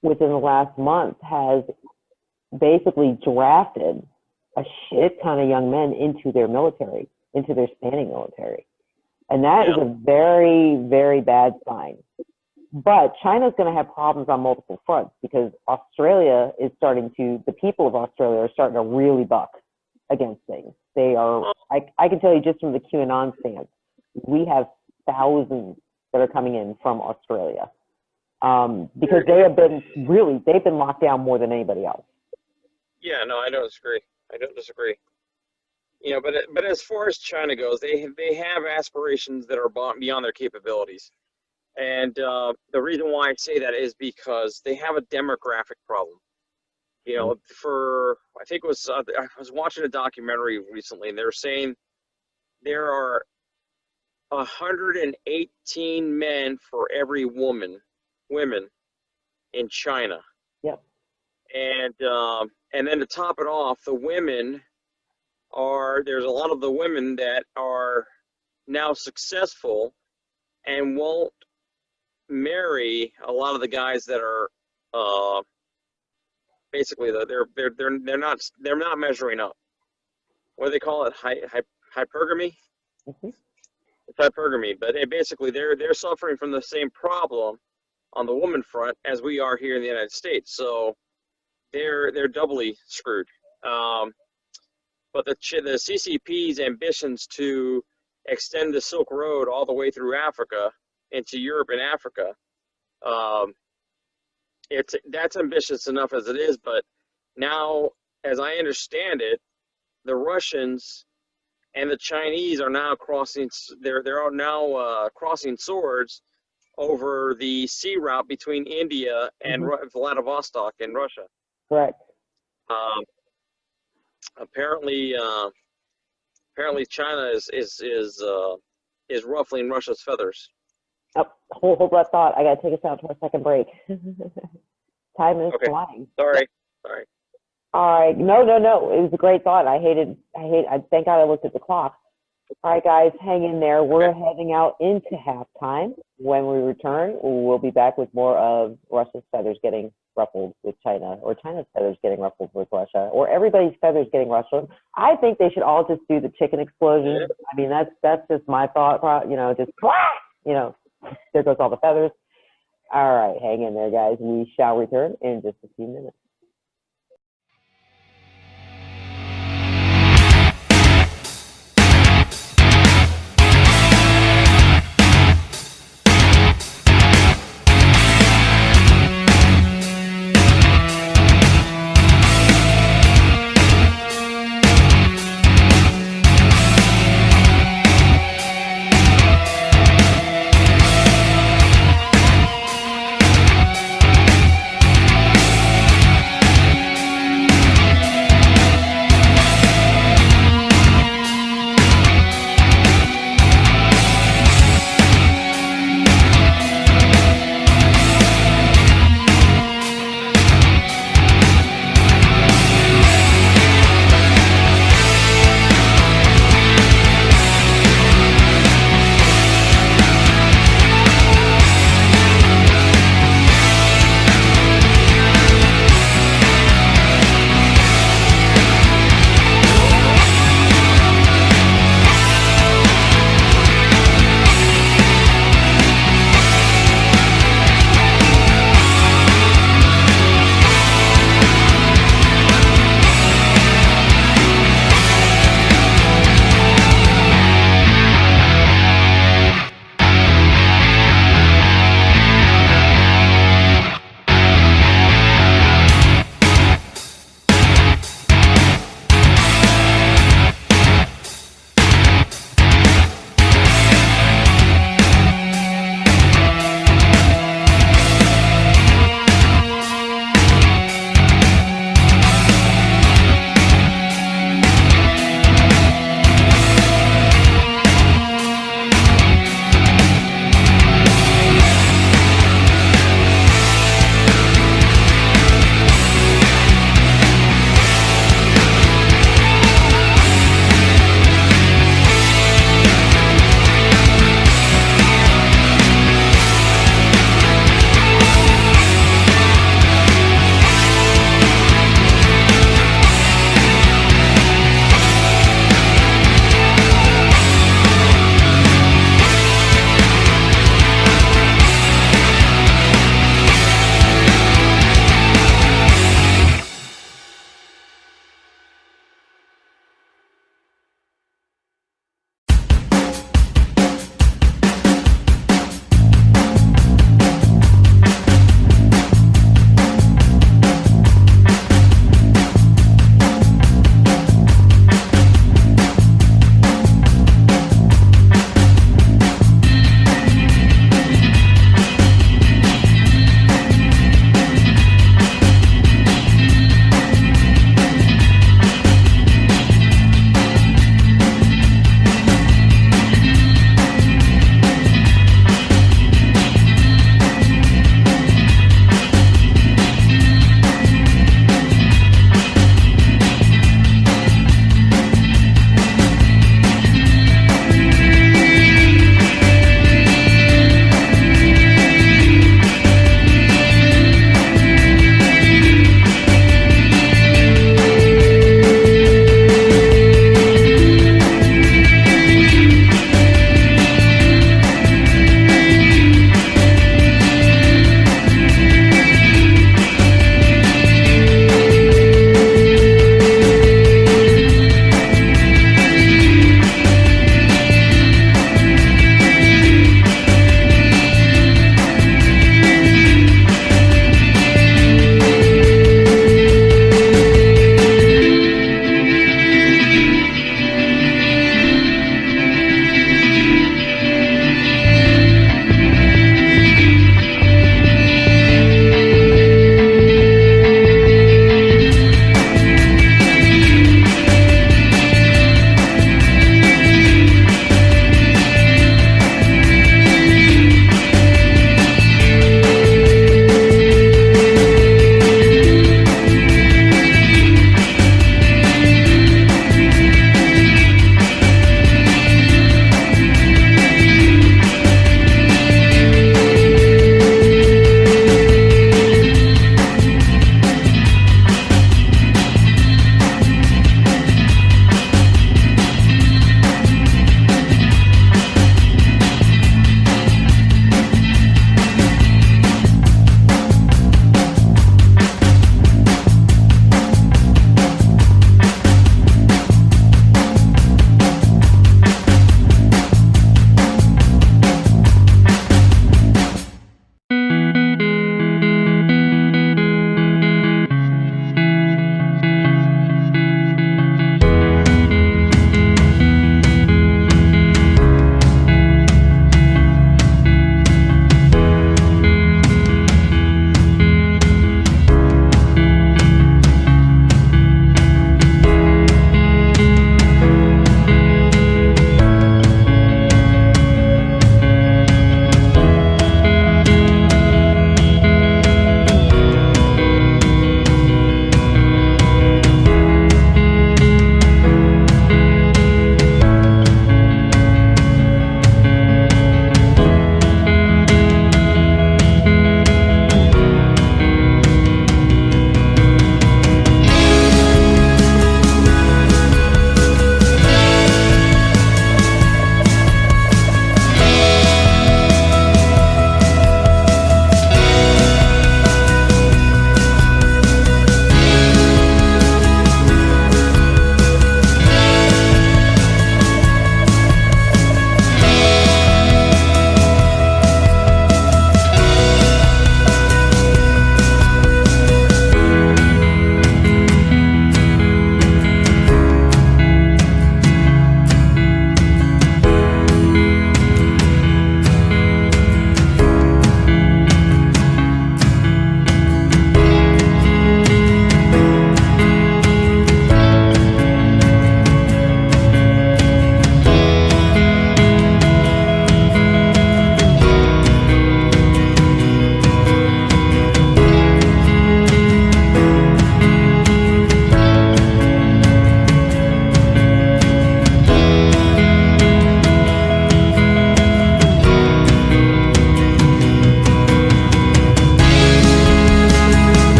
within the last month has basically drafted a shit ton of young men into their military, into their standing military. And that is a very, very bad sign. But China's going to have problems on multiple fronts, because Australia is the people of Australia are starting to really buck against things. They are, I can tell you just from the QAnon stance, we have thousands that are coming in from Australia, because they've been locked down more than anybody else. Yeah, no, I don't disagree. But as far as China goes, they have aspirations that are beyond their capabilities. And the reason why I say that is because they have a demographic problem. I think it was, I was watching a documentary recently, and they were saying there are 118 men for every women in China. Yep. And then to top it off, the women there's a lot of the women that are now successful and won't marry a lot of the guys that are basically they're not measuring up. What do they call it? Hypergamy. Mm-hmm. hypergamy. But basically, they're suffering from the same problem on the woman front as we are here in the United States. So they're doubly screwed. But the CCP's ambitions to extend the Silk Road all the way through Africa into Europe and Africa, that's ambitious enough as it is. But now, as I understand it, the Russians and the Chinese are now crossing. They're now crossing swords over the sea route between India and Vladivostok in Russia. Correct. Apparently China is ruffling Russia's feathers. Oh, hold that thought. I got to take us out to our second break. Time is flying. Sorry. All right. No. It was a great thought. I thank God I looked at the clock. All right, guys, hang in there. We're heading out into halftime. When we return, we'll be back with more of Russia's feathers getting ruffled with China, or China's feathers getting ruffled with Russia, or everybody's feathers getting ruffled. I think they should all just do the chicken explosion. Yeah. I mean, that's just my thought. Just there goes all the feathers. All right, hang in there, guys. We shall return in just a few minutes.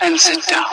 and sit down.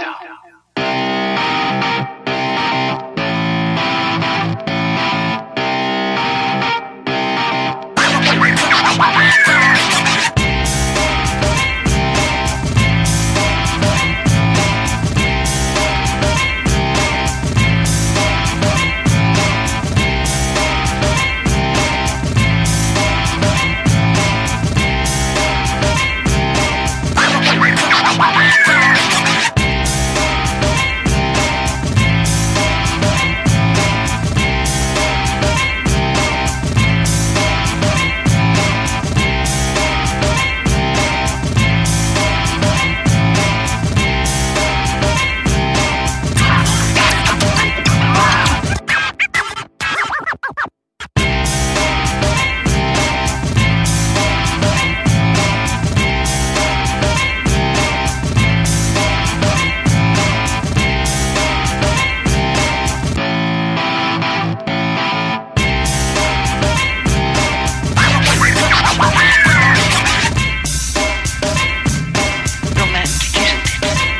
Romantic, isn't it?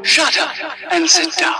Shut up and sit down.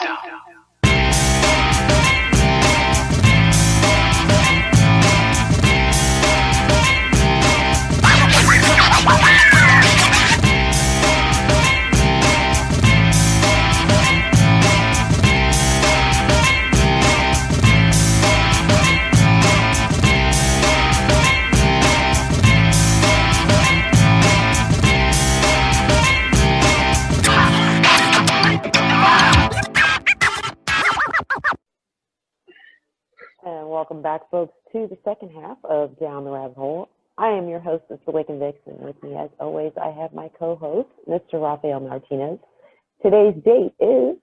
And welcome back, folks, to the second half of Down the Rabbit Hole. I am your host, Mr. Wick and Vixen. With me, as always, I have my co-host, Mr. Rafael Martinez. Today's date is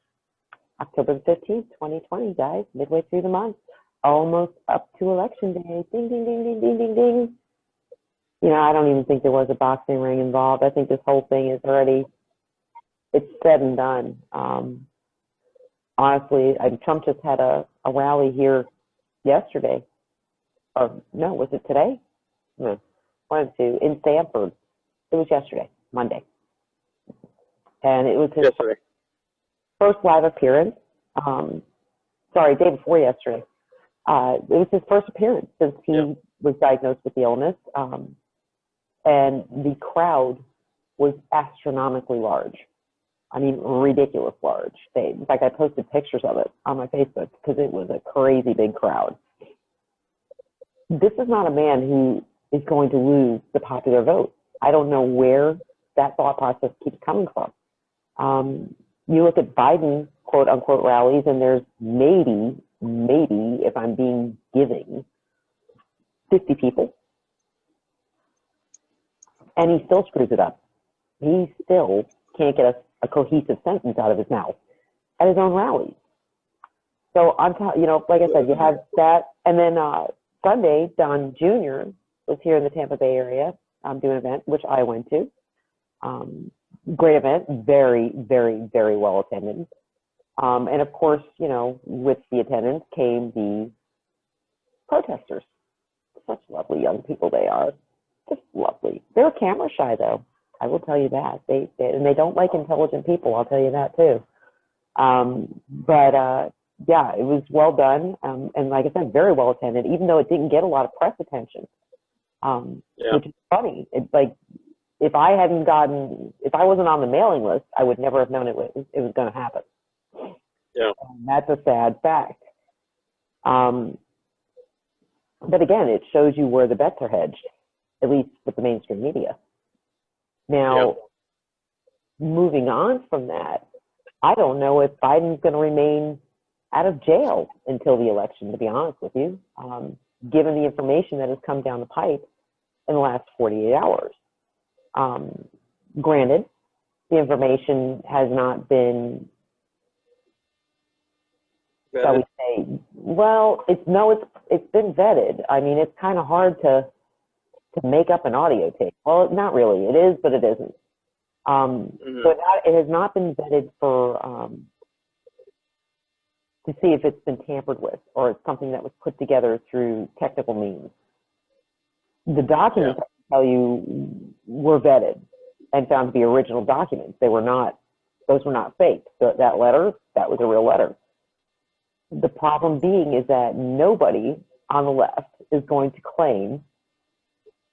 October the 15th, 2020, guys, midway through the month, almost up to Election Day. Ding, ding, ding, ding, ding, ding, ding. You know, I don't even think there was a boxing ring involved. I think this whole thing is already, it's said and done. Honestly, Trump just had a rally here yesterday, or no, was it today? No, one of two, in Sanford. It was yesterday, Monday. And it was his Yesterday. first live appearance. Sorry, day before yesterday. It was his first appearance since he was diagnosed with the illness. And the crowd was astronomically large. I mean, ridiculous large. In fact, I posted pictures of it on my Facebook because it was a crazy big crowd. This is not a man who is going to lose the popular vote. I don't know where that thought process keeps coming from. You look at Biden, quote unquote, rallies, and there's maybe, if I'm being giving, 50 people. And he still screws it up. He still can't get a cohesive sentence out of his mouth at his own rallies. So on top, you know, like I said, you have that, and then Sunday, Don Jr. was here in the Tampa Bay area doing an event, which I went to. Great event, very, very, very well attended. And of course, you know, with the attendance came the protesters. Such lovely young people they are, just lovely. They're camera shy though. I will tell you that. They don't like intelligent people. I'll tell you that too. Yeah, it was well done. And like I said, very well attended, even though it didn't get a lot of press attention. Which is funny. It's like, if I wasn't on the mailing list, I would never have known it was going to happen. Yeah. And that's a sad fact. But again, it shows you where the bets are hedged, at least with the mainstream media. Now, moving on from that, I don't know if Biden's going to remain out of jail until the election, to be honest with you, given the information that has come down the pipe in the last 48 hours. Granted, the information has not been, shall we say, well, it's been vetted. I mean, it's kind of hard to make up an audio tape. Well, not really. It is, but it isn't. So it has not been vetted for to see if it's been tampered with or it's something that was put together through technical means. The documents, I can tell you, were vetted and found to be original documents. Those were not fake. That letter, that was a real letter. The problem being is that nobody on the left is going to claim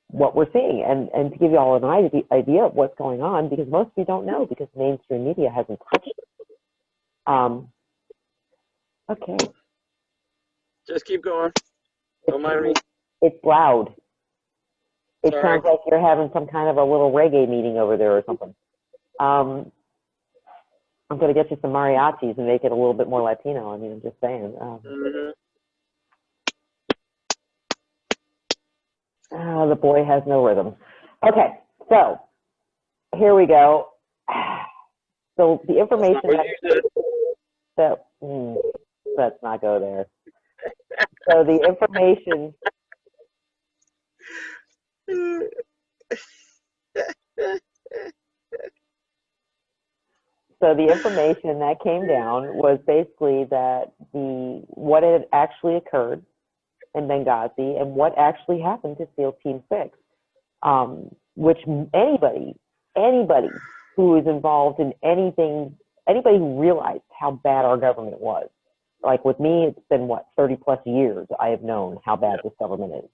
what we're seeing. And to give you all an idea of what's going on, because most of you don't know because mainstream media hasn't touched it. Okay. Just keep going. Don't mind me. It's loud. It Sorry. sounds like you're having some kind of a little reggae meeting over there or something. I'm going to get you some mariachis and make it a little bit more Latino. I mean, I'm just saying. The boy has no rhythm. Okay, so here we go. So the information let's not go there. So the information. So the information that came down was basically that what had actually occurred in Benghazi and what actually happened to SEAL Team 6, which anybody who is involved in anything, anybody who realized how bad our government was, like with me, it's been 30 plus years I have known how bad this government is.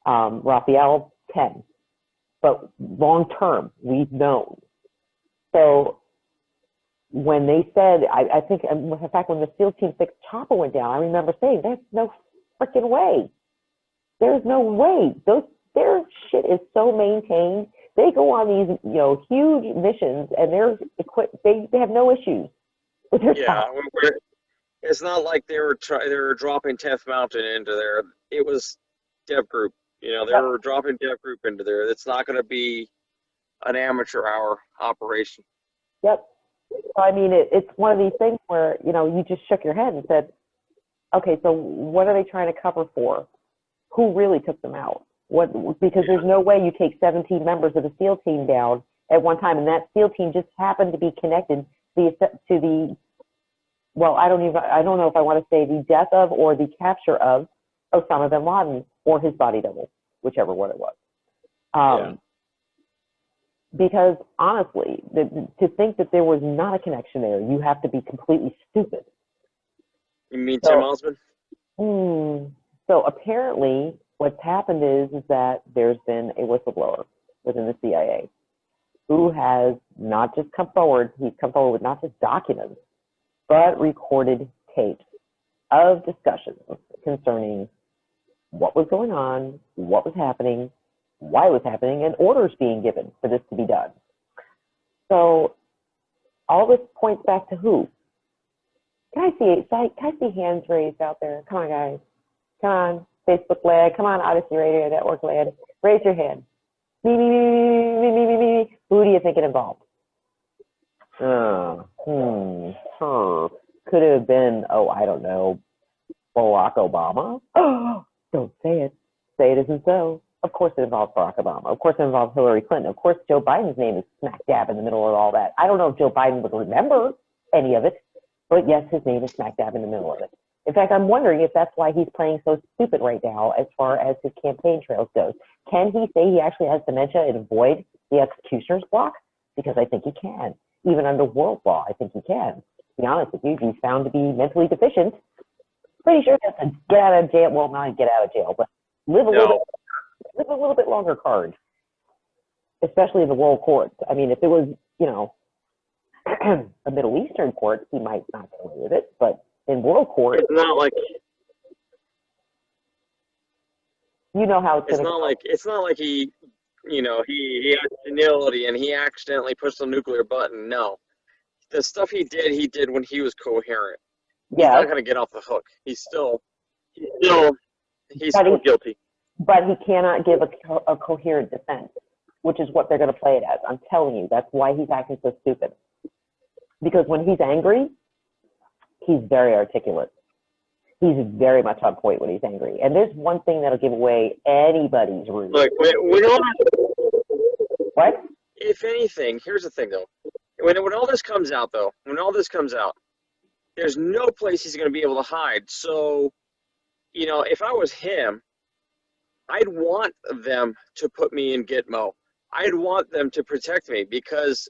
Raphael, 10, but long term, we've known. So when they said, I think, in fact, when the SEAL Team 6 chopper went down, I remember saying, there's no freaking way. There's no way. Their shit is so maintained. They go on these, huge missions, and they have no issues with their chopper. It's not like they were dropping 10th Mountain into there. It was Dev Group. They were dropping Dev Group into there. It's not going to be an amateur hour operation. Yep. So, I mean, it's one of these things where, you just shook your head and said, okay, so what are they trying to cover for? Who really took them out? Because there's no way you take 17 members of the SEAL team down at one time, and that SEAL team just happened to be connected to the well, I don't know if I want to say the death of or the capture of Osama bin Laden or his body double, whichever one it was. Because honestly, to think that there was not a connection there, you have to be completely stupid. You mean Tim Osman? So apparently what's happened is that there's been a whistleblower within the CIA who has not just come forward, he's come forward with not just documents, but recorded tapes of discussions concerning what was going on, what was happening, why it was happening, and orders being given for this to be done. So all this points back to who? Can I see hands raised out there? Come on, guys. Come on, Facebook lad. Come on, Odyssey Radio Network lad. Raise your hand. Me. Who do you think it involved? Could it have been, I don't know, Barack Obama? Don't say it. Say it isn't so. Of course it involves Barack Obama. Of course it involves Hillary Clinton. Of course Joe Biden's name is smack dab in the middle of all that. I don't know if Joe Biden would remember any of it, but yes, his name is smack dab in the middle of it. In fact, I'm wondering if that's why he's playing so stupid right now as far as his campaign trails goes. Can he say he actually has dementia and avoid the executioner's block? Because I think he can. Even under world law, I think he can. To be honest with you, he's found to be mentally deficient. Pretty sure that's a get out of jail, well, not get out of jail, but live a little bit longer card, especially in the world courts. I mean, if it was, a Middle Eastern court, he might not get away with it, but in world court, it's not like how it's not like he he had senility and he accidentally pushed the nuclear button. No, the stuff he did when he was coherent. He's not going to get off the hook. He's still guilty. But he cannot give a coherent defense, which is what they're going to play it as. I'm telling you, that's why he's acting so stupid. Because when he's angry, he's very articulate. He's very much on point when he's angry. And there's one thing that'll give away anybody's room. Look, What? If anything, here's the thing, though. When all this comes out, there's no place he's going to be able to hide. So, if I was him, I'd want them to put me in Gitmo. I'd want them to protect me because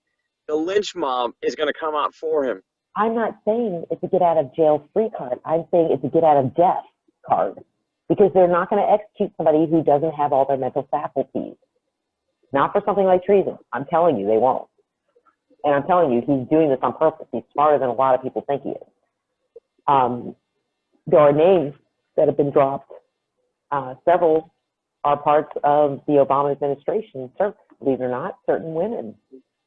the lynch mob is going to come out for him. I'm not saying it's a get out of jail free card. I'm saying it's a get out of death card, because they're not going to execute somebody who doesn't have all their mental faculties. Not for something like treason. I'm telling you, they won't. And I'm telling you, he's doing this on purpose. He's smarter than a lot of people think he is. There are names that have been dropped. Several are parts of the Obama administration. Believe it or not, certain women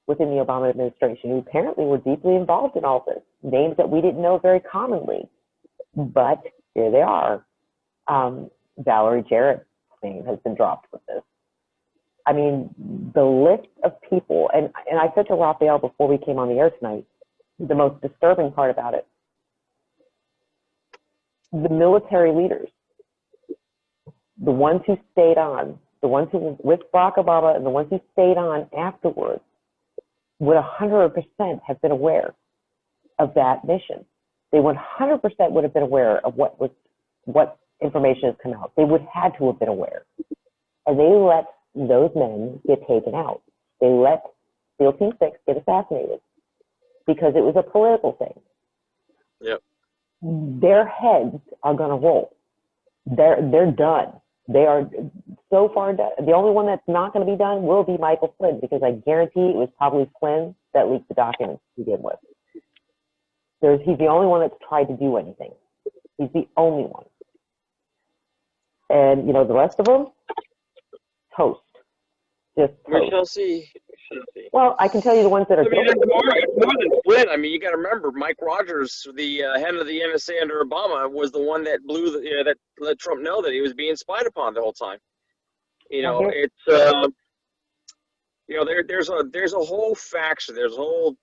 within the Obama administration who apparently were deeply involved in all this. Names that we didn't know very commonly, but here they are. Valerie Jarrett's name has been dropped with this. I mean, the list of people, and I said to Raphael before we came on the air tonight, the most disturbing part about it, the military leaders, the ones who stayed on, the ones who were with Barack Obama and the ones who stayed on afterwards, would 100% have been aware of that mission. They 100% would have been aware of what information has come out. They would have had to have been aware. And they let those men get taken out. They let SEAL Team 6 get assassinated because it was a political thing. Yep. Their heads are going to roll. They're done. They are so far done. The only one that's not going to be done will be Michael Flynn, because I guarantee it was probably Flynn that leaked the documents to begin with. He's the only one that's tried to do anything. He's the only one. And, the rest of them, toast. Just toast. We shall see. Well, I can tell you the ones that are It's more than Flynn. I mean, you got to remember, Mike Rogers, the head of the NSA under Obama, was the one that that let Trump know that he was being spied upon the whole time. It's there's a whole faction, there's a whole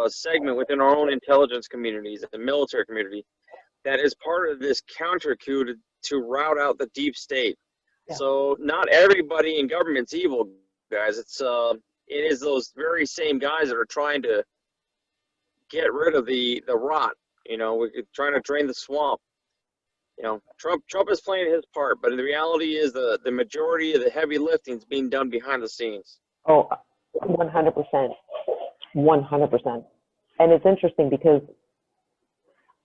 segment within our own intelligence communities, the military community, that is part of this counter coup to rout out the deep state. Yeah. So not everybody in government's evil, guys. It is those very same guys that are trying to get rid of the rot. We're trying to drain the swamp. Trump is playing his part, but the reality is the majority of the heavy lifting is being done behind the scenes. Oh, 100%. 100%. And it's interesting because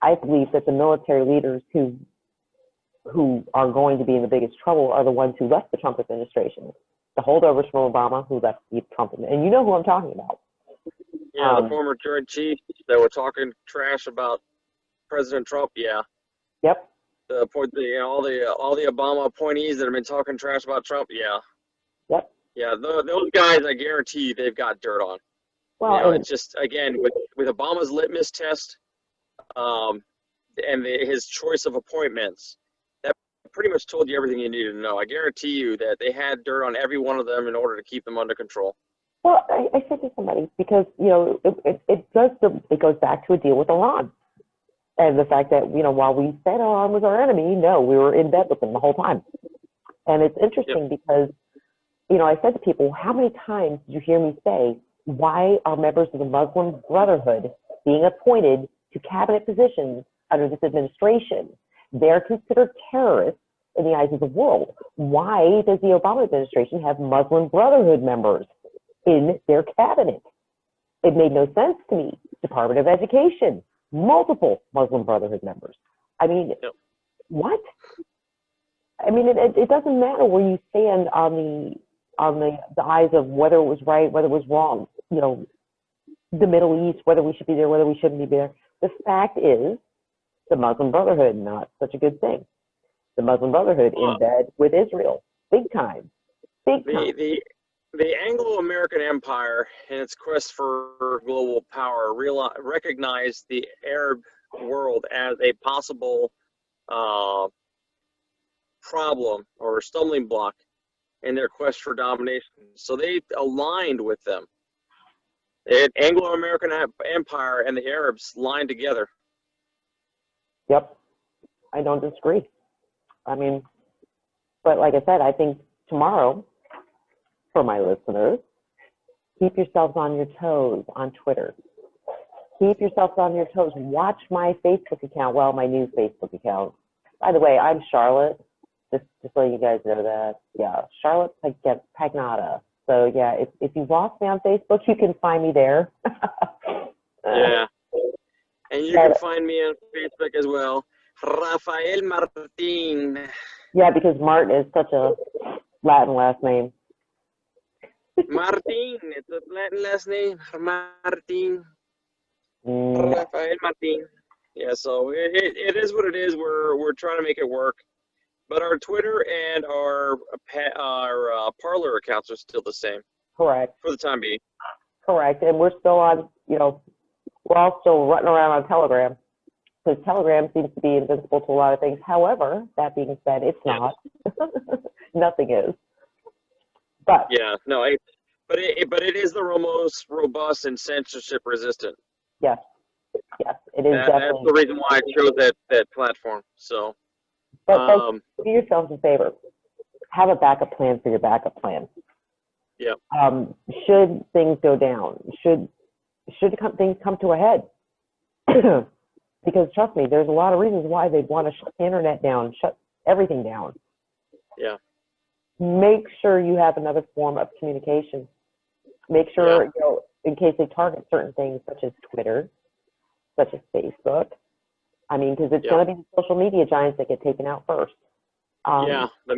I believe that the military leaders who are going to be in the biggest trouble are the ones who left the Trump administration. The holdovers from Obama who left the Trump, and you know who I'm talking about. Yeah, the former Joint Chiefs that were talking trash about President Trump. Yeah. Yep. All the Obama appointees that have been talking trash about Trump. Yeah. Yep. Yeah, those guys, I guarantee you, they've got dirt on. Well, it's just, again, with Obama's litmus test, and his choice of appointments, that pretty much told you everything you needed to know. I guarantee you that they had dirt on every one of them in order to keep them under control. Well, I said to somebody, because it goes back to a deal with Iran, and the fact that while we said Iran was our enemy, no, we were in bed with them the whole time. And it's interesting because I said to people, how many times did you hear me say, why are members of the Muslim Brotherhood being appointed to cabinet positions under this administration? They're considered terrorists in the eyes of the world. Why does the Obama administration have Muslim Brotherhood members in their cabinet? It made no sense to me. Department of Education, multiple Muslim Brotherhood members. I mean, what? I mean, it doesn't matter where you stand on the eyes of whether it was right, whether it was wrong. The Middle East, whether we should be there, whether we shouldn't be there. The fact is, the Muslim Brotherhood, not such a good thing. The Muslim Brotherhood in bed with Israel, big time, big time. The Anglo-American Empire, in its quest for global power, recognized the Arab world as a possible problem or stumbling block in their quest for domination. So they aligned with them. The Anglo-American Empire and the Arabs lined together. Yep, I don't disagree. I mean, but like I said, I think tomorrow, for my listeners, keep yourselves on your toes on Twitter. Keep yourself on your toes. Watch my Facebook account. Well, my new Facebook account. By the way, I'm Charlotte. Just so you guys know that. Yeah, Charlotte Pagnotta. So yeah, if you've lost me on Facebook, you can find me there. Yeah. And you can find me on Facebook as well. Rafael Martin. Yeah, because Martin is such a Latin last name. Martin, it's a Latin last name. Martin. Mm, Rafael Martin. Yeah, so it is what it is. We're trying to make it work. But our Twitter and our Parler accounts are still the same correct, for the time being. correct. And we're still on, we're all still running around on Telegram. Because Telegram seems to be invincible to a lot of things. However, that being said, it's not. Nothing is. But Yeah, no, but it is the most robust and censorship resistant. yes, it is That's definitely. the reason why I chose that platform. So, But folks, do yourselves a favor. Have a backup plan for your backup plan. yeah, Should things go down? Should things come to a head? Because trust me, there's a lot of reasons why they'd want to shut the internet down, shut everything down. yeah, Make sure you have another form of communication. Make sure, Yeah. In case they target certain things such as Twitter, such as Facebook. I mean, because it's Yeah. going to be the social media giants that get taken out first. yeah. The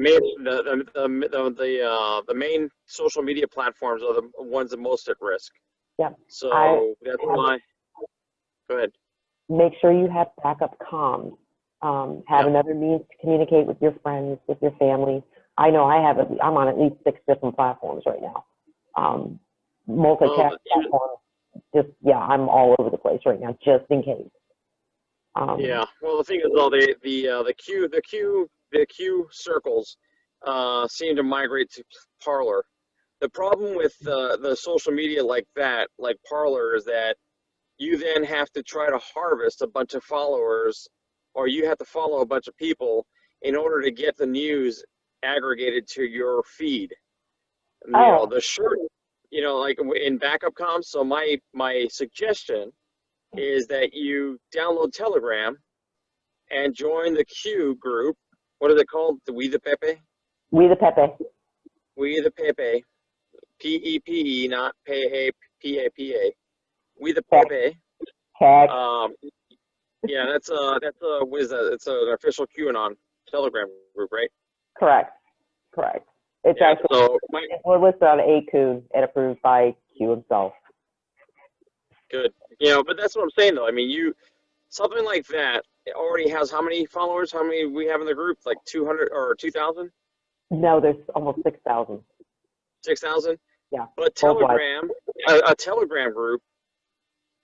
main social media platforms are the ones the most at risk. Yeah. So that's why. Go ahead. Make sure you have backup comms. Have another means to communicate with your friends, with your family. I know I'm on at least 6 different platforms right now. Multicast platforms. I'm all over the place right now, just in case. Yeah. Well, the thing is, though, the Q circles seem to migrate to Parler. The problem with the social media like that, like Parler, is that you then have to try to harvest a bunch of followers, or you have to follow a bunch of people in order to get the news aggregated to your feed. The short, like in backup comms. So my suggestion is that you download Telegram and join the Q group. What is it called? The We the Pepe? We the Pepe. We the Pepe. Pepe, not P-A-P-A. We the Pepe. Check. Yeah, that's what is that? It's an official QAnon Telegram group, right? Correct. It's actually, so we're listed on ACOON and approved by Q himself. good. But that's what I'm saying, though. I mean, something like that already has how many followers? How many we have in the group? Like 200 or 2,000? No, there's almost 6,000. 6,000? Yeah. But Telegram, a Telegram group,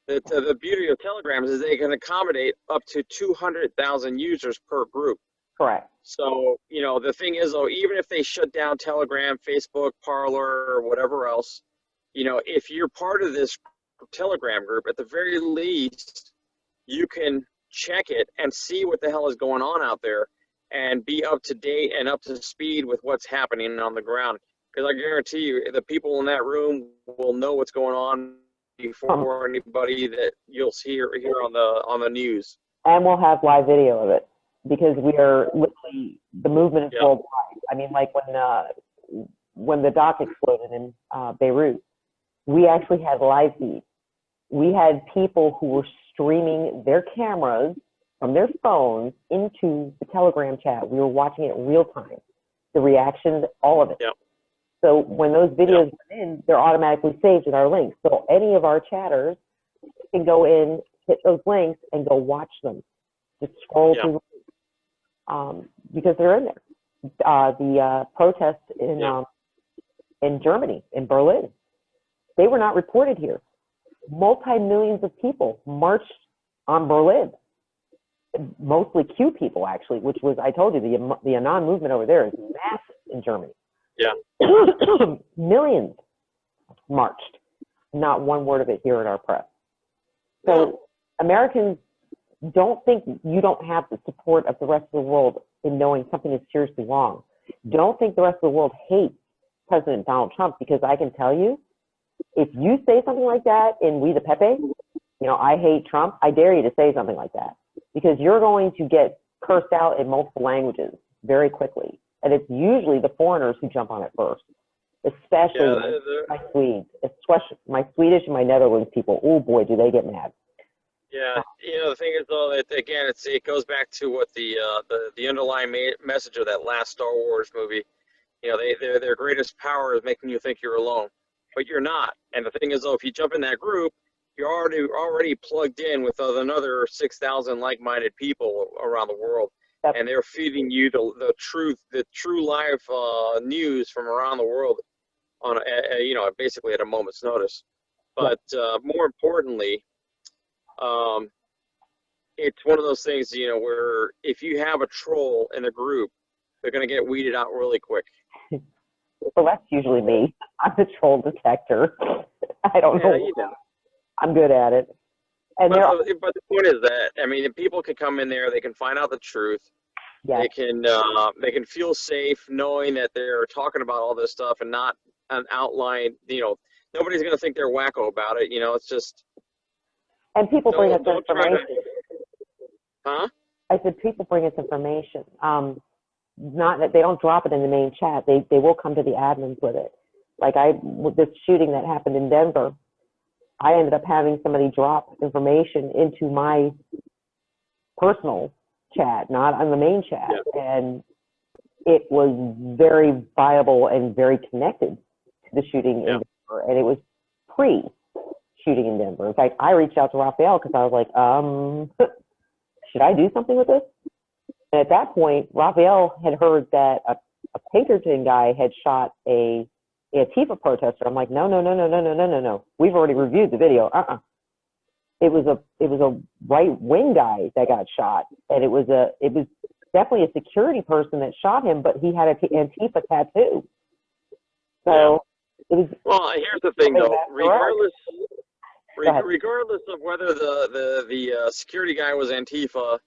the beauty of Telegram is they can accommodate up to 200,000 users per group. Correct. So, the thing is, though, even if they shut down Telegram, Facebook, Parler, or whatever else, if you're part of this Telegram group, at the very least, you can check it and see what the hell is going on out there and be up to date and up to speed with what's happening on the ground. Because I guarantee you, the people in that room will know what's going on before anybody that you'll hear on the news. And we'll have live video of it because we are literally, the movement is worldwide. I mean, like when the dock exploded in Beirut, we actually had live feed. We had people who were streaming their cameras from their phones into the Telegram chat. We were watching it in real time, the reactions, all of it. Yep. So when those videos went in, they're automatically saved in our links. So any of our chatters can go in, hit those links, and go watch them. Just scroll through because they're in there. The protests in Germany, in Berlin, they were not reported here. Multi-millions of people marched on Berlin. Mostly Q people, actually, which was, I told you, the Anon movement over there is massive in Germany. Yeah. Millions marched. Not one word of it here in our press. So Americans, don't think you don't have the support of the rest of the world in knowing something is seriously wrong. Don't think the rest of the world hates President Donald Trump, because I can tell you, if you say something like that in We the Pepe, you know, I hate Trump, I dare you to say something like that, because you're going to get cursed out in multiple languages very quickly. And it's usually the foreigners who jump on it first, especially my Swedes, especially my Swedish and my Netherlands people. Oh boy, do they get mad. Yeah, you know, the thing is though, that again, it goes back to what the underlying message of that last Star Wars movie. You know, their greatest power is making you think you're alone, but you're not. And the thing is though, if you jump in that group, you're already plugged in with another 6,000 like-minded people around the world, and they're feeding you the true live news from around the world on you know, basically at a moment's notice. But more importantly, it's one of those things, you know, where if you have a troll in a group, they're going to get weeded out really quick. Well, that's usually me. I'm the troll detector. I don't know. You know. I'm good at it. And but the point is that, I mean, people can come in there, they can find out the truth. They can feel safe knowing that they're talking about all this stuff and not an outline. You know, nobody's going to think they're wacko about it. You know, it's just. And people bring us information. Huh? I said people bring us information. Not that they don't drop it in the main chat. They will come to the admins with it. Like this shooting that happened in Denver, I ended up having somebody drop information into my personal chat, not on the main chat. Yeah. And it was very viable and very connected to the shooting in Denver. And it was pre-shooting in Denver. In fact, I reached out to Raphael because I was like, should I do something with this? And at that point, Raphael had heard that a Pinkerton guy had shot a Antifa protester. I'm like, no. We've already reviewed the video. It was a right wing guy that got shot, and it was definitely a security person that shot him, but he had an Antifa tattoo. So it was. Well, here's the thing, though. Regardless of whether the security guy was Antifa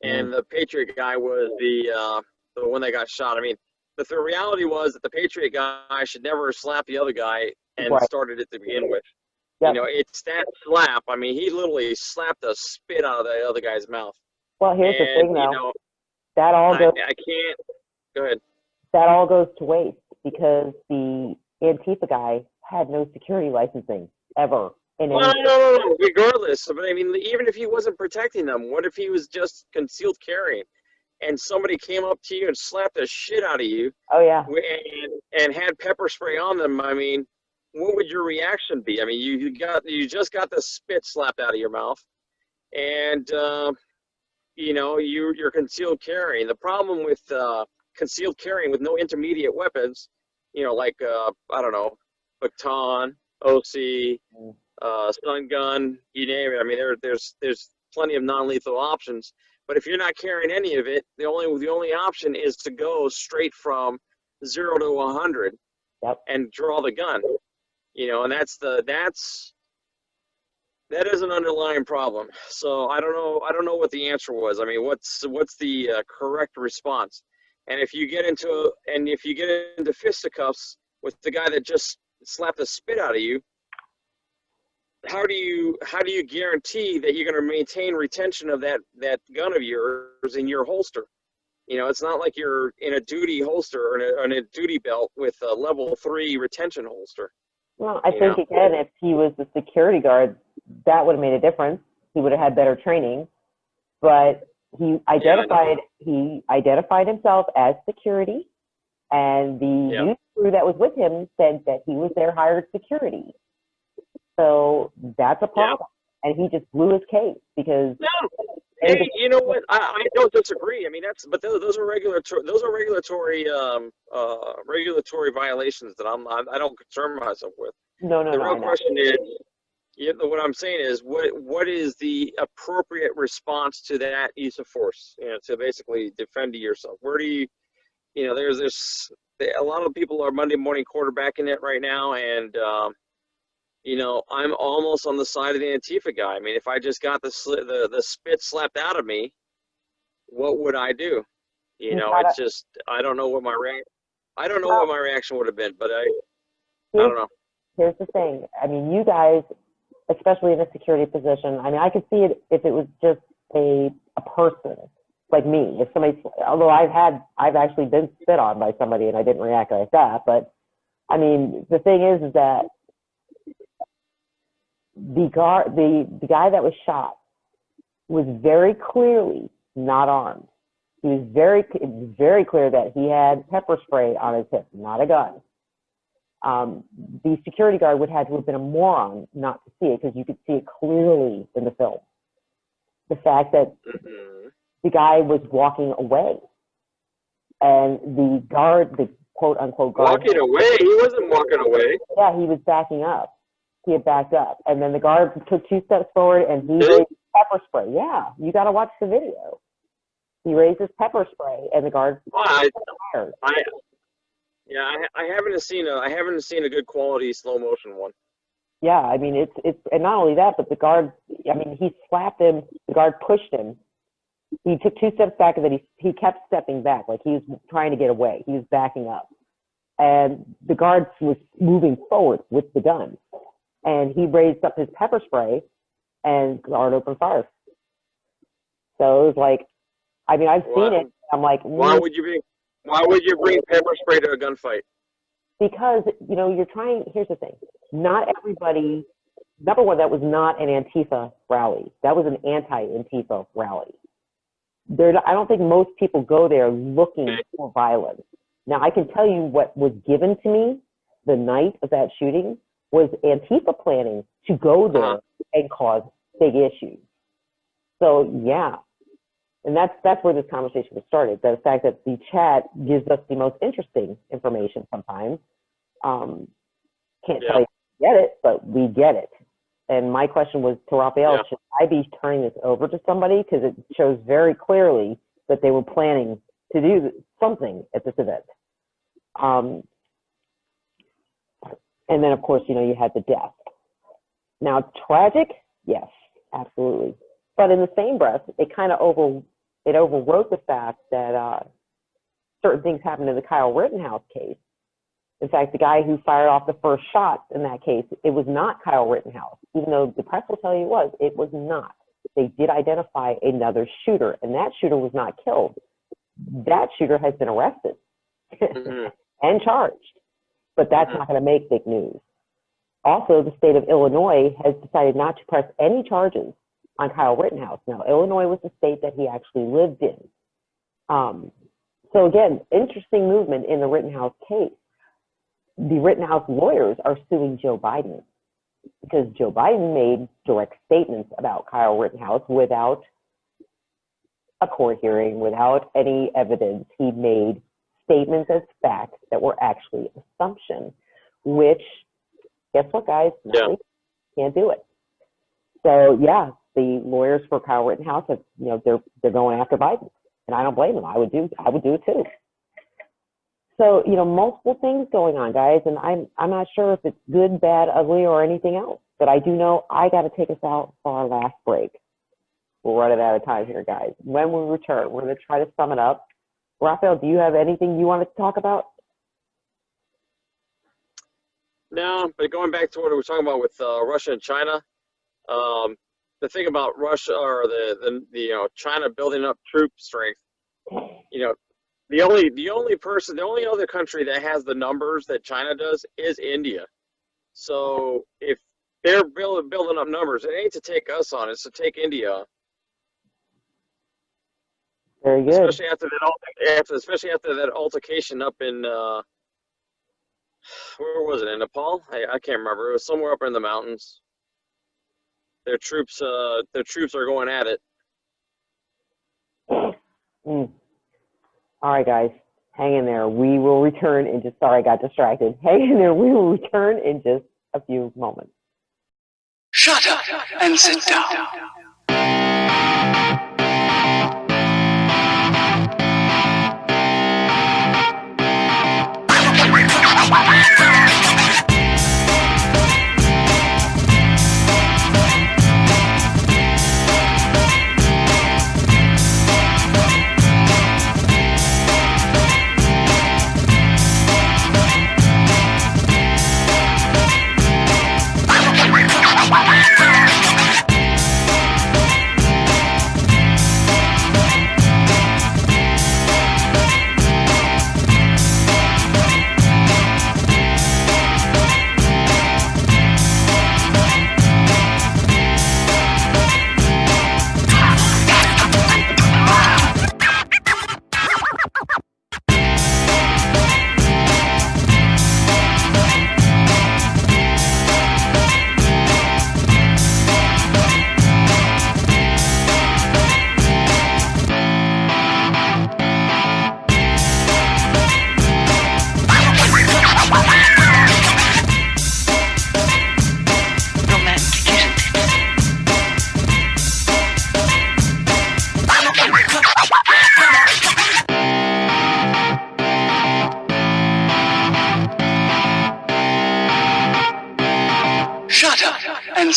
and the Patriot guy was the one that got shot, I mean, the reality was that the Patriot guy should never slap the other guy and started it to begin with. Yep. You know, it's that slap. I mean, he literally slapped the spit out of the other guy's mouth. Well, here's the thing, though. You know, that all goes. I can't. Go ahead. That all goes to waste because the Antifa guy had no security licensing ever. No. Regardless, but I mean, even if he wasn't protecting them, what if he was just concealed carrying, and somebody came up to you and slapped the shit out of you? Oh yeah. And had pepper spray on them. I mean, what would your reaction be? I mean, you just got the spit slapped out of your mouth, and you know, you're concealed carrying. The problem with concealed carrying with no intermediate weapons, you know, like I don't know, baton, OC. Stun gun, you name it. I mean, there's plenty of non-lethal options. But if you're not carrying any of it, the only option is to go straight from 0 to 100 and draw the gun. You know, and that is an underlying problem. So I don't know what the answer was. I mean, what's the correct response? And if you get into fisticuffs with the guy that just slapped the spit out of you, how do you guarantee that you're going to maintain retention of that gun of yours in your holster? You know, it's not like you're in a duty holster or in a duty belt with a level 3 retention holster. Well, I think again, if he was the security guard, that would have made a difference. He would have had better training, but he identified himself as security, and the youth crew that was with him said that he was their hired security. So that's a problem, and he just blew his case because. No, hey, you know what? I don't disagree. I mean, those are regulatory violations that I don't concern myself with. No. The real question is, what I'm saying is, what is the appropriate response to that use of force? You know, to basically defend yourself. Where do you know, there's a lot of people are Monday morning quarterbacking it right now, and. You know, I'm almost on the side of the Antifa guy. I mean, if I just got the spit slapped out of me, what would I do? You know, it's just I don't know what my reaction would have been, but I don't know. Here's the thing. I mean, you guys especially in a security position. I mean, I could see it if it was just a person like me. If somebody, although I've actually been spit on by somebody and I didn't react like that. But I mean, the thing is that the guy that was shot was very clearly not armed. It was very clear that he had pepper spray on his hip, not a gun. The security guard would have to have been a moron not to see it, because you could see it clearly in the film. The fact that the guy was walking away, and the guard, the quote unquote guard, Walking away? He wasn't walking away. yeah, he was backing up. He had backed up, and then the guard took 2 steps forward, and he raised pepper spray. Yeah, you got to watch the video. He raised his pepper spray, and the guard fired. I haven't seen a good quality slow motion one. Yeah, I mean, it's and not only that, but the guard, I mean, he slapped him, the guard pushed him. He took 2 steps back, and then he kept stepping back, like he was trying to get away. He was backing up. And the guard was moving forward with the gun. And he raised up his pepper spray, and the guard opened fire. So it was like, I mean, I've seen it. I'm like, why would you bring pepper spray to a gunfight? Because, you know, you're trying, here's the thing. Not everybody, number one, that was not an Antifa rally. That was an anti-Antifa rally. I don't think most people go there looking for violence. Now, I can tell you what was given to me the night of that shooting was Antifa planning to go there and cause big issues. So, yeah. And that's where this conversation was started. The fact that the chat gives us the most interesting information sometimes. Can't tell you we get it, but we get it. And my question was to Raphael, should I be turning this over to somebody? Because it shows very clearly that they were planning to do something at this event. And then, of course, you know, you had the death. Now, tragic? Yes, absolutely. But in the same breath, it kind of overwrote the fact that certain things happened in the Kyle Rittenhouse case. In fact, the guy who fired off the first shot in that case, it was not Kyle Rittenhouse. Even though the press will tell you it was not. They did identify another shooter, and that shooter was not killed. That shooter has been arrested and charged. But that's not going to make big news. Also, the state of Illinois has decided not to press any charges on Kyle Rittenhouse. Now, Illinois was the state that he actually lived in. So again, interesting movement in the Rittenhouse case. The Rittenhouse lawyers are suing Joe Biden because Joe Biden made direct statements about Kyle Rittenhouse without a court hearing, without any evidence. He made statements as facts that were actually assumption, which, guess what, guys? Can't do it. So, yeah, the lawyers for Kyle Rittenhouse have, you know, they're going after Biden, and I don't blame them. I would do it too. So, you know, multiple things going on, guys, and I'm not sure if it's good, bad, ugly, or anything else. But I do know I got to take us out for our last break. We're running out of time here, guys. When we return, we're going to try to sum it up. Raphael, do you have anything you wanted to talk about? No, but going back to what we were talking about with Russia and China, the thing about Russia or the you know, China building up troop strength, you know, the only other country that has the numbers that China does is India. So if they're building up numbers, it ain't to take us on, it's to take India on. Very good. Especially after that altercation up in where was it, in Nepal? I can't remember. It was somewhere up in the mountains. Their troops are going at it. All right, guys, hang in there. We will return in just. Sorry, I got distracted. Hang in there. We will return in just a few moments. Shut up and sit down.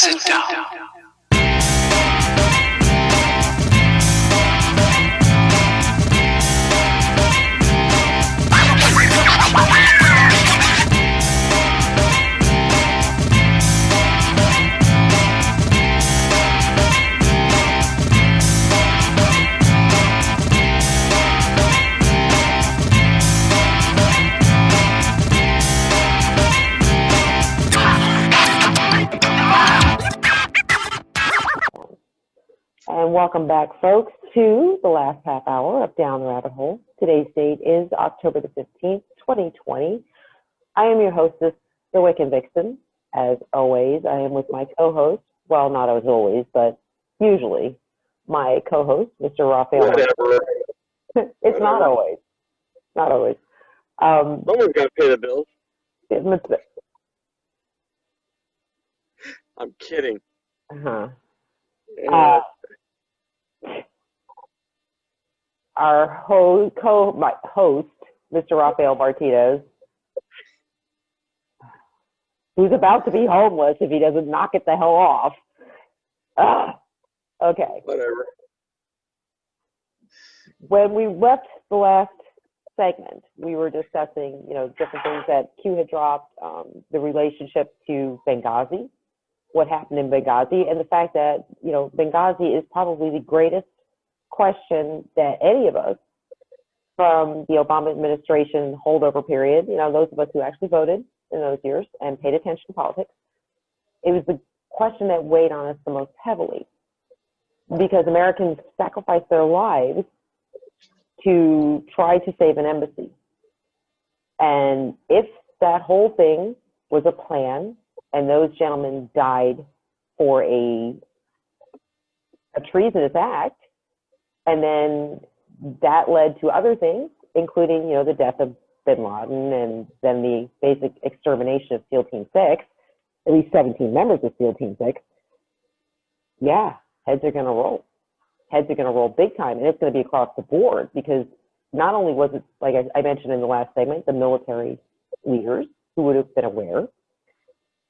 and sit down. And welcome back, folks, to the last half hour of Down the Rabbit Hole. Today's date is October the 15th, 2020. I am your hostess, the Wiccan Vixen. As always, I am with my co-host, well, not as always, but usually, my co-host, Mr. Raphael. It's not always. Not always. Someone's got to pay the bills. I'm kidding. Uh-huh. Yeah. Our host, Mr. Rafael Martinez, who's about to be homeless if he doesn't knock it the hell off. Okay. Whatever. When we left the last segment, we were discussing, different things that Q had dropped, the relationship to Benghazi, what happened in Benghazi, and the fact that, Benghazi is probably the greatest question that any of us from the Obama administration holdover period, those of us who actually voted in those years and paid attention to politics, it was the question that weighed on us the most heavily because Americans sacrificed their lives to try to save an embassy. And if that whole thing was a plan and those gentlemen died for a treasonous act, and then that led to other things, including, the death of bin Laden and then the basic extermination of SEAL Team 6, at least 17 members of SEAL Team 6. Yeah, heads are going to roll. Heads are going to roll big time, and it's going to be across the board because not only was it, like I mentioned in the last segment, the military leaders who would have been aware,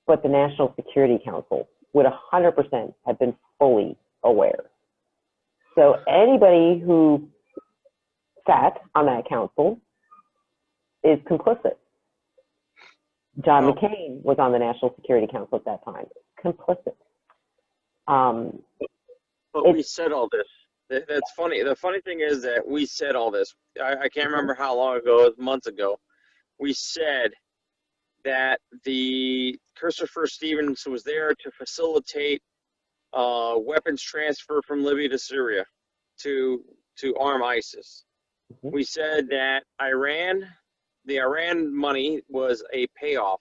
but the National Security Council would 100% have been fully aware. So anybody who sat on that council is complicit. John McCain was on the National Security Council at that time, complicit. But we said all this. That's funny. The funny thing is that we said all this. I can't remember how long ago, it was months ago. We said that the Christopher Stevens was there to facilitate weapons transfer from Libya to Syria to arm ISIS. Mm-hmm. We said that the Iran money was a payoff,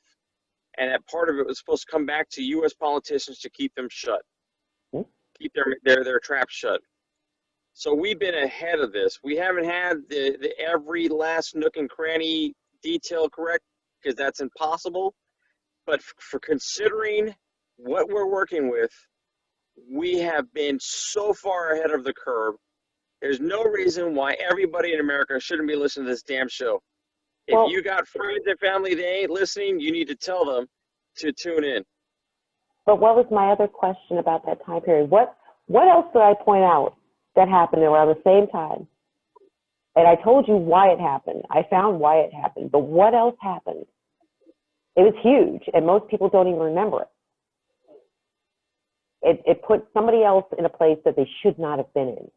and that part of it was supposed to come back to U.S. politicians to keep them shut, keep their traps shut. So we've been ahead of this. We haven't had the every last nook and cranny detail correct because that's impossible. But for considering what we're working with, we have been so far ahead of the curve. There's no reason why everybody in America shouldn't be listening to this damn show. If you got friends and family that ain't listening, you need to tell them to tune in. But what was my other question about that time period? What else did I point out that happened around the same time? And I told you why it happened. I found why it happened. But what else happened? It was huge, and most people don't even remember it. It put somebody else in a place that they should not have been in.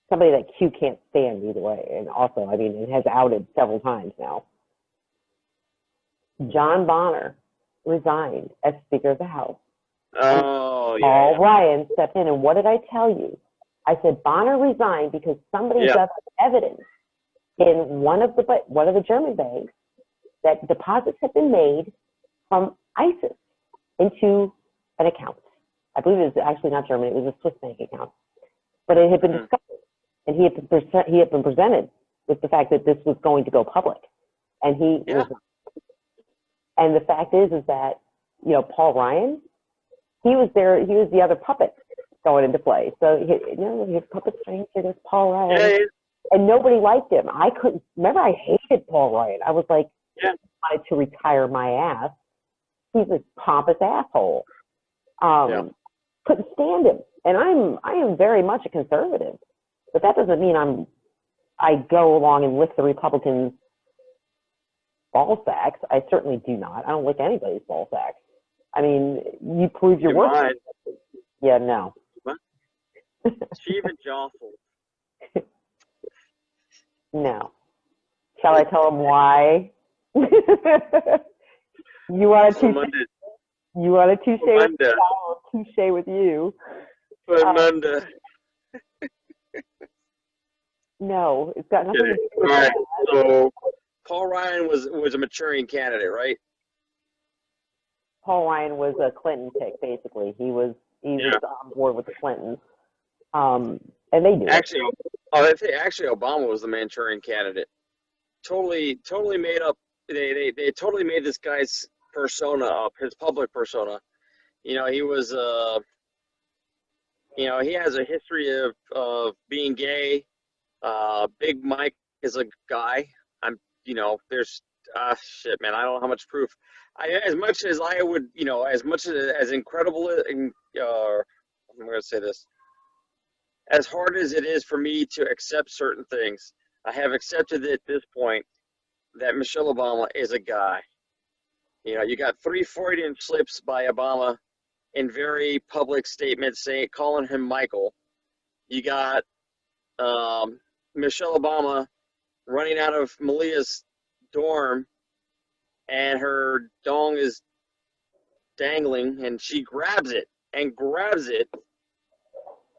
Somebody that Q can't stand either way. And also, it has outed several times now. John Bonner resigned as Speaker of the House. Oh, yeah. Paul Ryan stepped in. And what did I tell you? I said Bonner resigned because somebody got evidence in one of the German banks that deposits had been made from ISIS into an account. I believe it was actually not German. It was a Swiss bank account. But it had been discovered. And he had been presented with the fact that this was going to go public. And he was not. And the fact is that, Paul Ryan, he was there, he was the other puppet going into play. So, his puppet strings here, there's Paul Ryan. Yeah. And nobody liked him. I hated Paul Ryan. I was like, I wanted to retire my ass. He's a pompous asshole. Yeah. Couldn't stand him. And I am very much a conservative, but that doesn't mean I go along and lick the Republicans' ball sacks. I certainly do not. I don't lick anybody's ball sacks. I mean, you prove your worth. Mine, Yeah, no. she even jostled. No. Shall I tell him why? You want a touche? Fernanda. You want a touche with Fernanda. me? I'll touche with you. Fernanda. No, it's got nothing to do All with right. that. So Paul Ryan was a maturing candidate, right? Paul Ryan was a Clinton pick, basically. He was on board with the Clintons. And they do. Actually, I think actually Obama was the Manchurian candidate. Totally made up. They totally made this guy's persona up, his public persona. You know, he was you know, he has a history of being gay. Big Mike is a guy. You know, there's shit, man. I don't know how much proof. As much as I would, you know, as much as incredible, I'm going to say this. As hard as it is for me to accept certain things, I have accepted at this point that Michelle Obama is a guy. You know, you got 3 Freudian slips by Obama in very public statements calling him Michael. You got Michelle Obama running out of Malia's dorm and her dong is dangling and she grabs it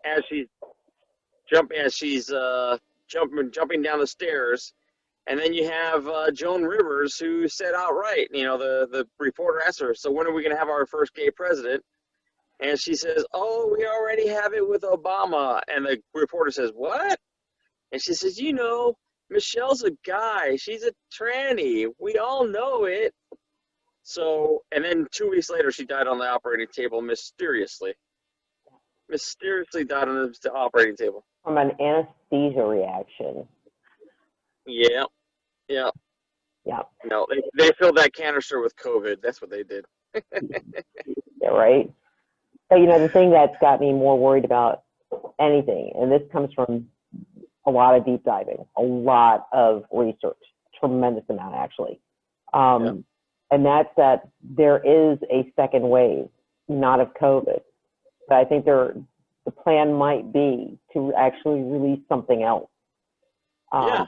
as she's jumping down the stairs. And then you have Joan Rivers, who said outright, you know, the reporter asked her, so when are we going to have our first gay president? And she says, oh, we already have it with Obama. And the reporter says, what? And she says, you know, Michelle's a guy. She's a tranny. We all know it. So, and then 2 weeks later, she died on the operating table mysteriously. Mysteriously died on the operating table. From an anesthesia reaction. Yeah. Yeah. No, they filled that canister with COVID. That's what they did. Yeah, right. But, you know, the thing that's got me more worried about anything, and this comes from a lot of deep diving, a lot of research, tremendous amount actually. And that's that there is a second wave, not of COVID. But I think the plan might be to actually release something else. Yeah,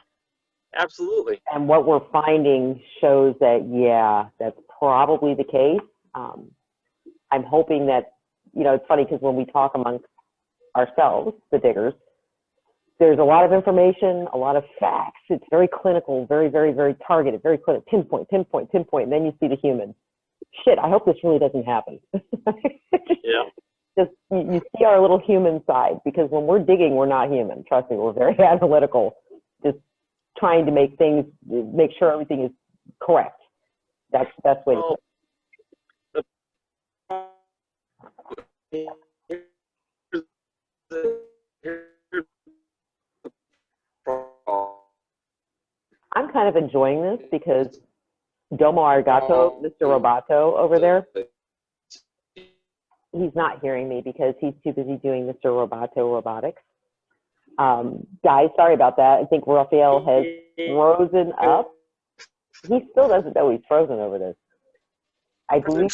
absolutely. And what we're finding shows that, yeah, that's probably the case. I'm hoping that, you know, it's funny because when we talk amongst ourselves, the diggers, there's a lot of information, a lot of facts. It's very clinical, very, very, very targeted, very clinical, pinpoint, and then you see the human. Shit, I hope this really doesn't happen. Yeah. Just you see our little human side, because when we're digging, we're not human. Trust me, we're very analytical, just trying to make sure everything is correct. That's the best way to put it. I'm kind of enjoying this because Domo Arigato, Mr. Roboto over there, he's not hearing me because he's too busy doing Mr. Roboto robotics. Guys, sorry about that. I think Raphael has frozen up. He still doesn't know he's frozen over this. I believe.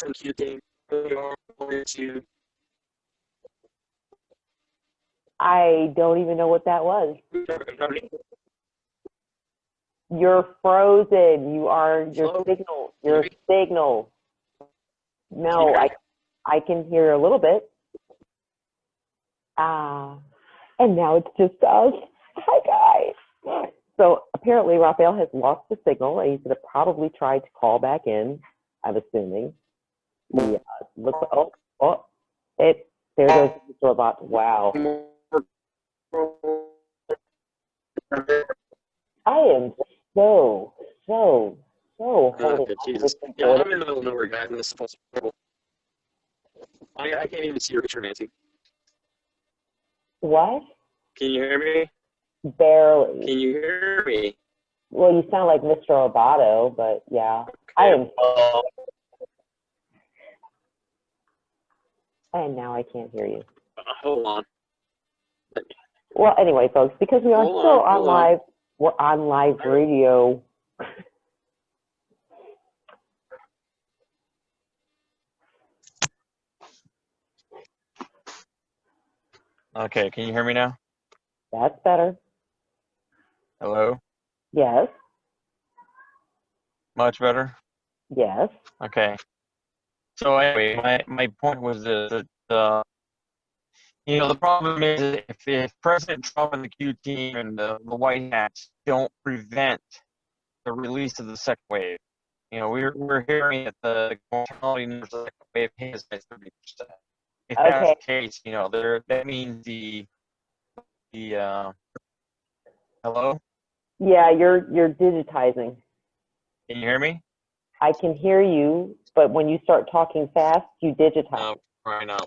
I don't even know what that was. You're frozen. Your signal. No, I can hear a little bit. And now it's just us. Hi, guys. So apparently Raphael has lost the signal, and he's going to probably try to call back in, I'm assuming. Yeah, there goes the robot. Wow. I am so Jesus. Yeah, I'm in the middle of nowhere, guys, and this is supposed to be I can't even see your picture, Nancy. What? Can you hear me? Barely. Can you hear me? Well, you sound like Mr. Roboto, but yeah. I am. And now I can't hear you. Hold on. Well, anyway, folks, because we are Hold still on, on hold on. live, we're on live radio. Okay, can you hear me now? That's better. Hello? Yes, Much better? yes. Okay. So anyway, my point was this, that, the problem is if President Trump and the Q team and the White Hats don't prevent the release of the second wave, we're hearing that the mortality numbers of the second wave hit by 30%. If that's Okay. the case, that means the hello? Yeah, you're digitizing. Can you hear me? I can hear you, but when you start talking fast, you digitize. No, right now.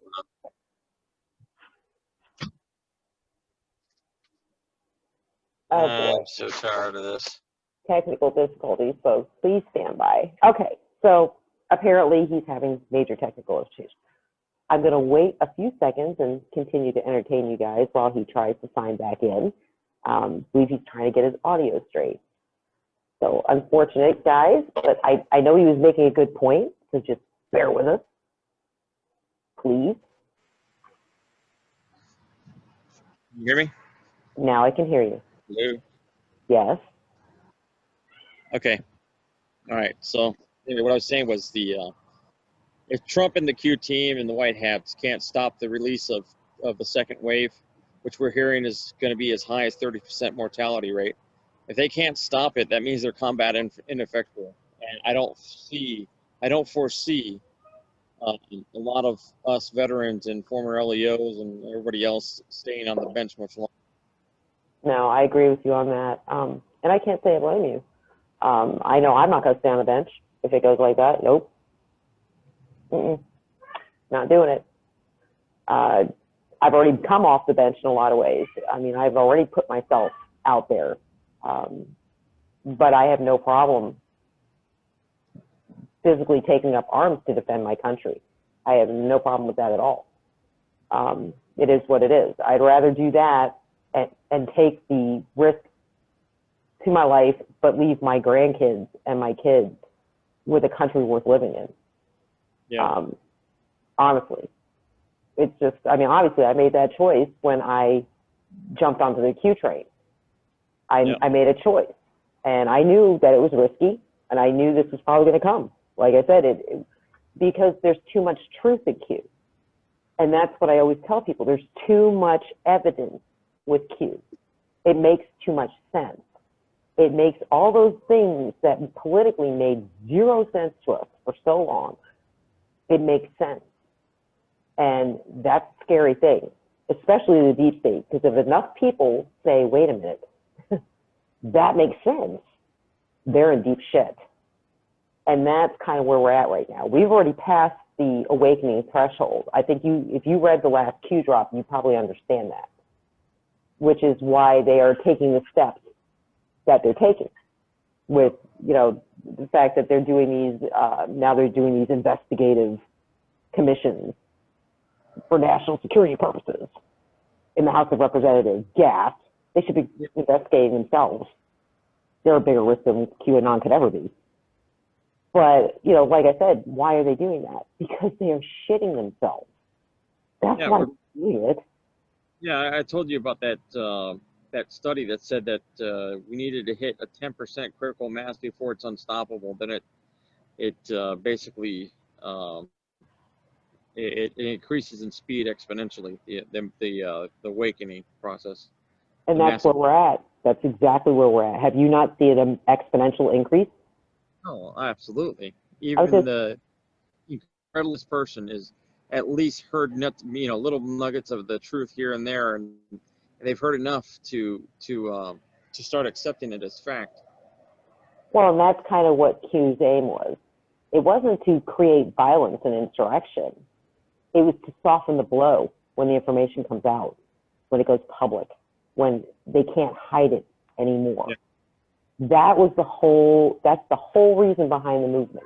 Oh, boy. I'm so tired of this. Technical difficulties, folks. Please stand by. Okay, so apparently he's having major technical issues. I'm going to wait a few seconds and continue to entertain you guys while he tries to sign back in. I believe he's trying to get his audio straight. So unfortunate, guys, but I know he was making a good point, so just bear with us, please. You hear me? Now I can hear you. Hello? Yes. Okay. All right. So anyway, what I was saying was if Trump and the Q team and the White Hats can't stop the release of the second wave, which we're hearing is going to be as high as 30% mortality rate, if they can't stop it, that means they're combat ineffectual. And I don't foresee a lot of us veterans and former LEOs and everybody else staying on the bench much longer. No, I agree with you on that. And I can't say I blame you. I know I'm not going to stay on the bench if it goes like that. Nope. Not doing it. I've already come off the bench in a lot of ways. I mean, I've already put myself out there. But I have no problem physically taking up arms to defend my country. I have no problem with that at all. It is what it is. I'd rather do that and take the risk to my life, but leave my grandkids and my kids with a country worth living in. Yeah. Honestly, it's just, I mean, obviously I made that choice when I jumped onto the Q train. I made a choice, and I knew that it was risky, and I knew this was probably going to come. Like I said, because there's too much truth in Q. And that's what I always tell people. There's too much evidence with Q. It makes too much sense. It makes all those things that politically made zero sense to us for so long, it makes sense. And that's a scary thing, especially the deep state, because if enough people say, wait a minute, that makes sense, they're in deep shit. And that's kind of where we're at right now. We've already passed the awakening threshold. I think if you read the last Q drop, you probably understand that, which is why they are taking the steps that they're taking with, the fact that they're doing these, now they're doing these investigative commissions for national security purposes in the House of Representatives. Gas, they should be investigating themselves. They're a bigger risk than QAnon could ever be. But, like I said, why are they doing that? Because they are shitting themselves. That's why they're doing it. Yeah, I told you about that that study that said that we needed to hit a 10% critical mass before it's unstoppable. Then it basically it increases in speed exponentially. The awakening process. And that's where we're at. That's exactly where we're at. Have you not seen an exponential increase? Oh, absolutely. Even the incredulous person is at least heard little nuggets of the truth here and there, and they've heard enough to start accepting it as fact. Well, and that's kind of what Q's aim was. It wasn't to create violence and insurrection. It was to soften the blow when the information comes out, when it goes public, when they can't hide it anymore. Yeah. That's the whole reason behind the movement.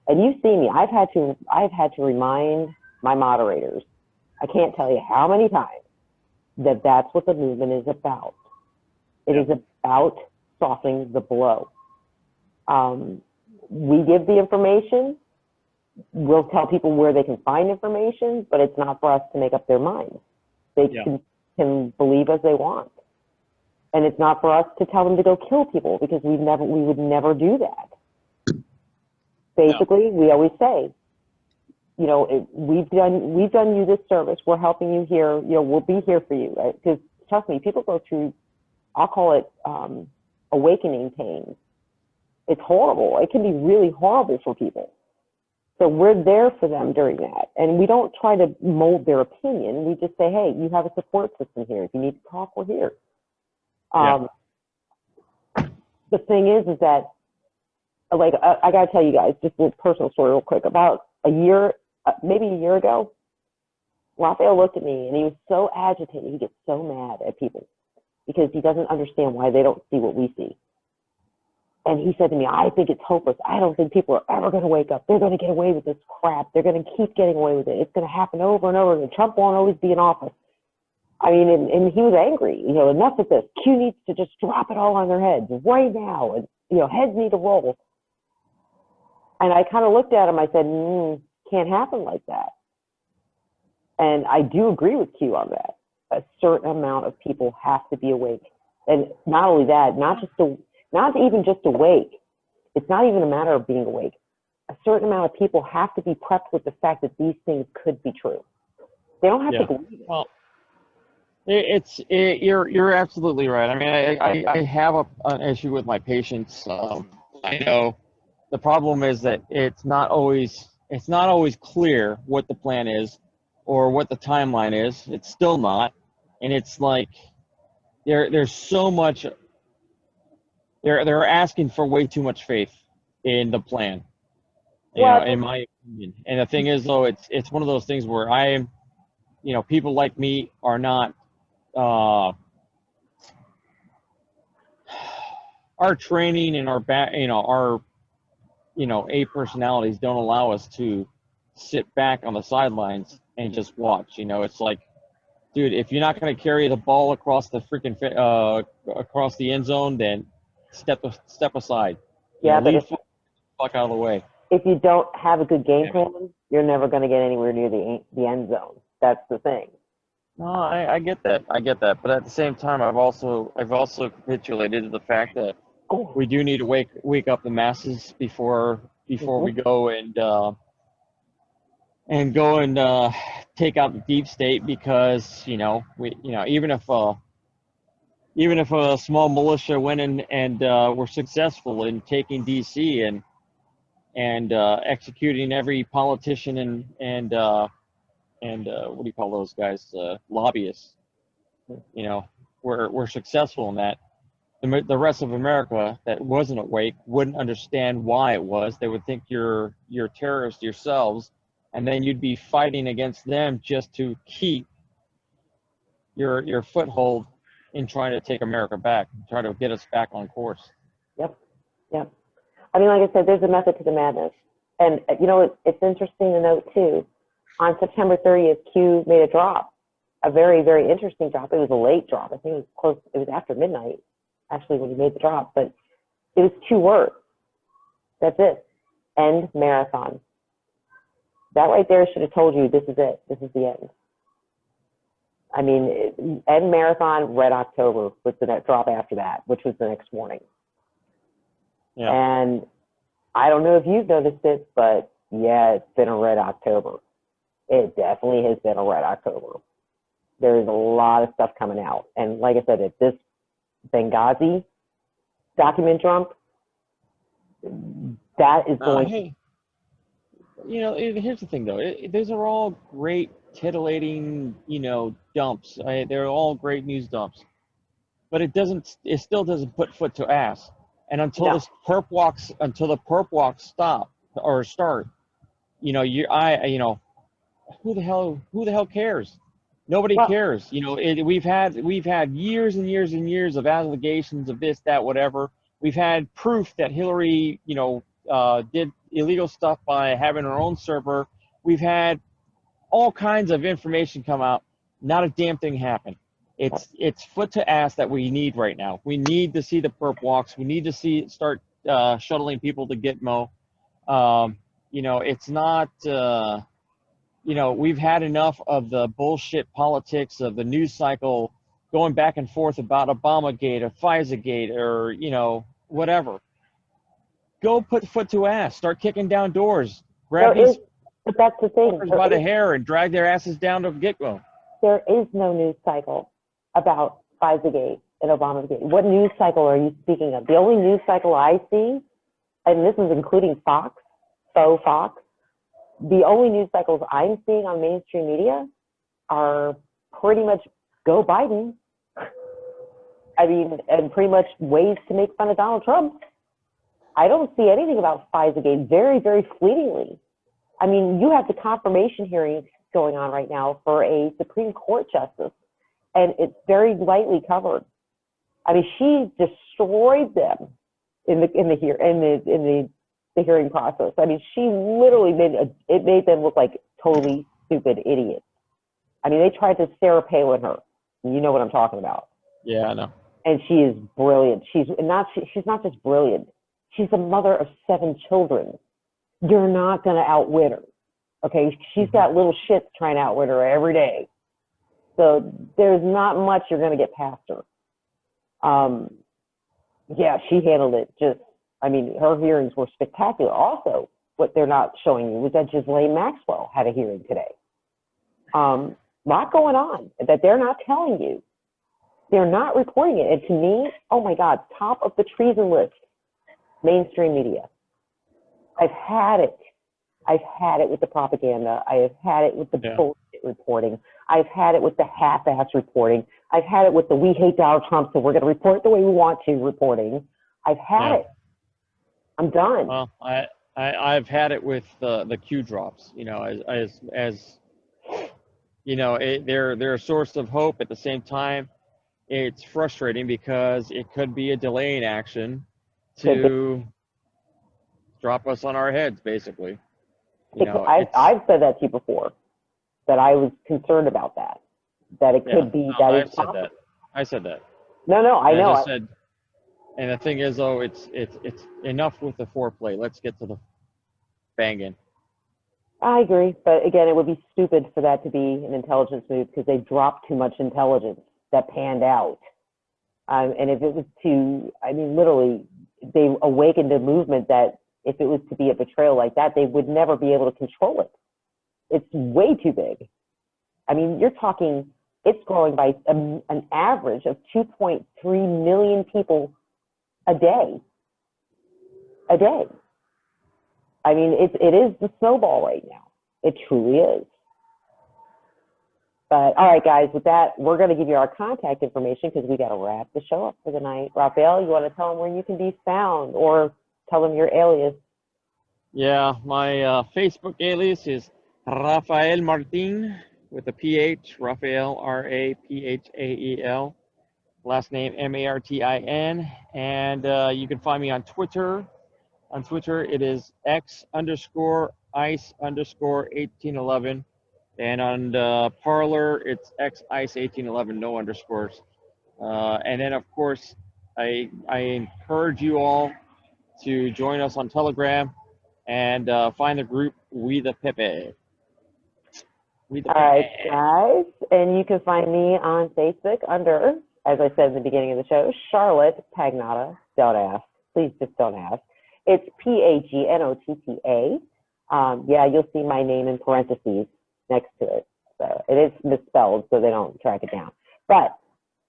And you see me, I've had to remind my moderators I can't tell you how many times that that's what the movement is about. It is about softening the blow. We give the information. We'll tell people where they can find information, but it's not for us to make up their minds. They can believe as they want. And it's not for us to tell them to go kill people, because we would never do that. Basically, we always say, you know, we've done you this service. We're helping you here. You know, we'll be here for you. Because trust me, people go through, I'll call it awakening pain. It's horrible. It can be really horrible for people. So we're there for them during that. And we don't try to mold their opinion. We just say, hey, you have a support system here. If you need to talk, we're here. The thing is that, like, I got to tell you guys, just a personal story real quick. About a year, maybe a year ago, Raphael looked at me and he was so agitated. He gets so mad at people because he doesn't understand why they don't see what we see. And he said to me, I think it's hopeless. I don't think people are ever going to wake up. They're going to get away with this crap. They're going to keep getting away with it. It's going to happen over and over again. Trump won't always be in office. I mean, and he was angry. You know, enough of this. Q needs to just drop it all on their heads right now. And, you know, heads need to roll. And I kind of looked at him. I said, can't happen like that. And I do agree with Q on that. A certain amount of people have to be awake. And not only that, not even just awake. It's not even a matter of being awake. A certain amount of people have to be prepped with the fact that these things could be true. They don't have to believe it. Well, you're absolutely right. I mean, I have an issue with my patients. I know the problem is that it's not always clear what the plan is or what the timeline is. It's still not, and it's like there's so much. They're asking for way too much faith in the plan, you know, in my opinion. And the thing is, though, it's one of those things where people like me are not. Our training and our A personalities don't allow us to sit back on the sidelines and just watch. You know, it's like, dude, if you're not going to carry the ball across the across the end zone, then step aside. Yeah, but leave the fuck out of the way. If you don't have a good game plan, you're never going to get anywhere near the end zone. That's the thing. No, I get that. But at the same time, I've also capitulated to the fact that we do need to wake up the masses before we go and take out the deep state, because even if a small militia went in and were successful in taking DC and executing every politician and what do you call those guys? Lobbyists. You know, we're successful in that. The rest of America that wasn't awake wouldn't understand why it was. They would think you're terrorists yourselves, and then you'd be fighting against them just to keep your foothold in trying to take America back, try to get us back on course. Yep. I mean, like I said, there's a method to the madness. And, you know, it's interesting to note, too, on September 30th, Q made a drop, a very, very interesting drop. It was a late drop. I think it was after midnight, actually, when he made the drop. But it was 2 words. That's it. End marathon. That right there should have told you this is it. This is the end. I mean, end marathon, Red October was the next drop after that, which was the next morning. Yeah. And I don't know if you've noticed it, but yeah, it's been a Red October. It definitely has been a Red October. There's a lot of stuff coming out. And like I said, if this Benghazi document dump, that is going hey, you know, here's the thing, though. Those are all great, titillating, dumps. They're all great news dumps. But it still doesn't put foot to ass. And until the perp walks stop or start, who the hell cares? Nobody cares. You know, we've had years and years and years of allegations of this, that, whatever. We've had proof that Hillary, did illegal stuff by having her own server. We've had all kinds of information come out. Not a damn thing happened. It's foot to ass that we need right now. We need to see the perp walks. We need to start shuttling people to Gitmo. It's not. We've had enough of the bullshit politics of the news cycle going back and forth about Obamagate or FISA-gate or whatever. Go put foot to ass. Start kicking down doors. Grab these but that's the thing. fuckers by the hair and drag their asses down to Gitmo. There is no news cycle about FISA-gate and Obamagate. What news cycle are you speaking of? The only news cycle I see, and this is including Fox, Fox, the only news cycles I'm seeing on mainstream media are pretty much go Biden. I mean, and pretty much ways to make fun of Donald Trump. I don't see anything about FISA-gate, very, very fleetingly. I mean, you have the confirmation hearings going on right now for a Supreme Court justice, and it's very lightly covered. I mean, she destroyed them in the hearing process. I mean, she literally made them look like totally stupid idiots. I mean, they tried to Sarah Palin her. You know what I'm talking about. Yeah, I know. And she is brilliant. She's not just brilliant. She's a mother of 7 children. You're not going to outwit her. Okay? She's got little shits trying to outwit her every day. So there's not much you're going to get past her. Yeah, she handled it her hearings were spectacular. Also, what they're not showing you was that Ghislaine Maxwell had a hearing today. Lot going on that they're not telling you. They're not reporting it. And to me, oh my God, top of the treason list, mainstream media. I've had it. I've had it with the propaganda. I have had it with the bullshit reporting. I've had it with the half-ass reporting. I've had it with the we hate Donald Trump, so we're going to report the way we want to reporting. I've had it. I'm done. Well, I've had it with the Q drops. They're a source of hope. At the same time, it's frustrating because it could be a delay in action to drop us on our heads, basically. I've said that to you before, that I was concerned about that it could be that. I've said that. I said that. No, I know. I just said, and the thing is, though, it's enough with the foreplay. Let's get to the banging. I agree, but again, it would be stupid for that to be an intelligence move because they dropped too much intelligence that panned out. And if it was literally, they awakened a movement that if it was to be a betrayal like that, they would never be able to control it. It's way too big. I mean, you're talking, it's growing by an average of 2.3 million people a day. I mean, it is the snowball right now. It truly is. But all right, guys, with that, we're going to give you our contact information because we got to wrap the show up for the night. Raphael, you want to tell them where you can be found or tell them your alias? Yeah, my Facebook alias is Rafael Martin with a PH, Rafael, R-A-P-H-A-E-L. Last name M-A-R-T-I-N. And you can find me on Twitter. On Twitter, it is X_ice_1811. And on Parler, it's xice1811, no underscores. And then, of course, I encourage you all to join us on Telegram and find the group We the Pepe. All right, guys. And you can find me on Facebook under, as I said in the beginning of the show, Charlotte Pagnotta. Don't ask. Please just don't ask. It's P-A-G-N-O-T-T-A. Yeah, you'll see my name in parentheses next to it. So it is misspelled, so they don't track it down. But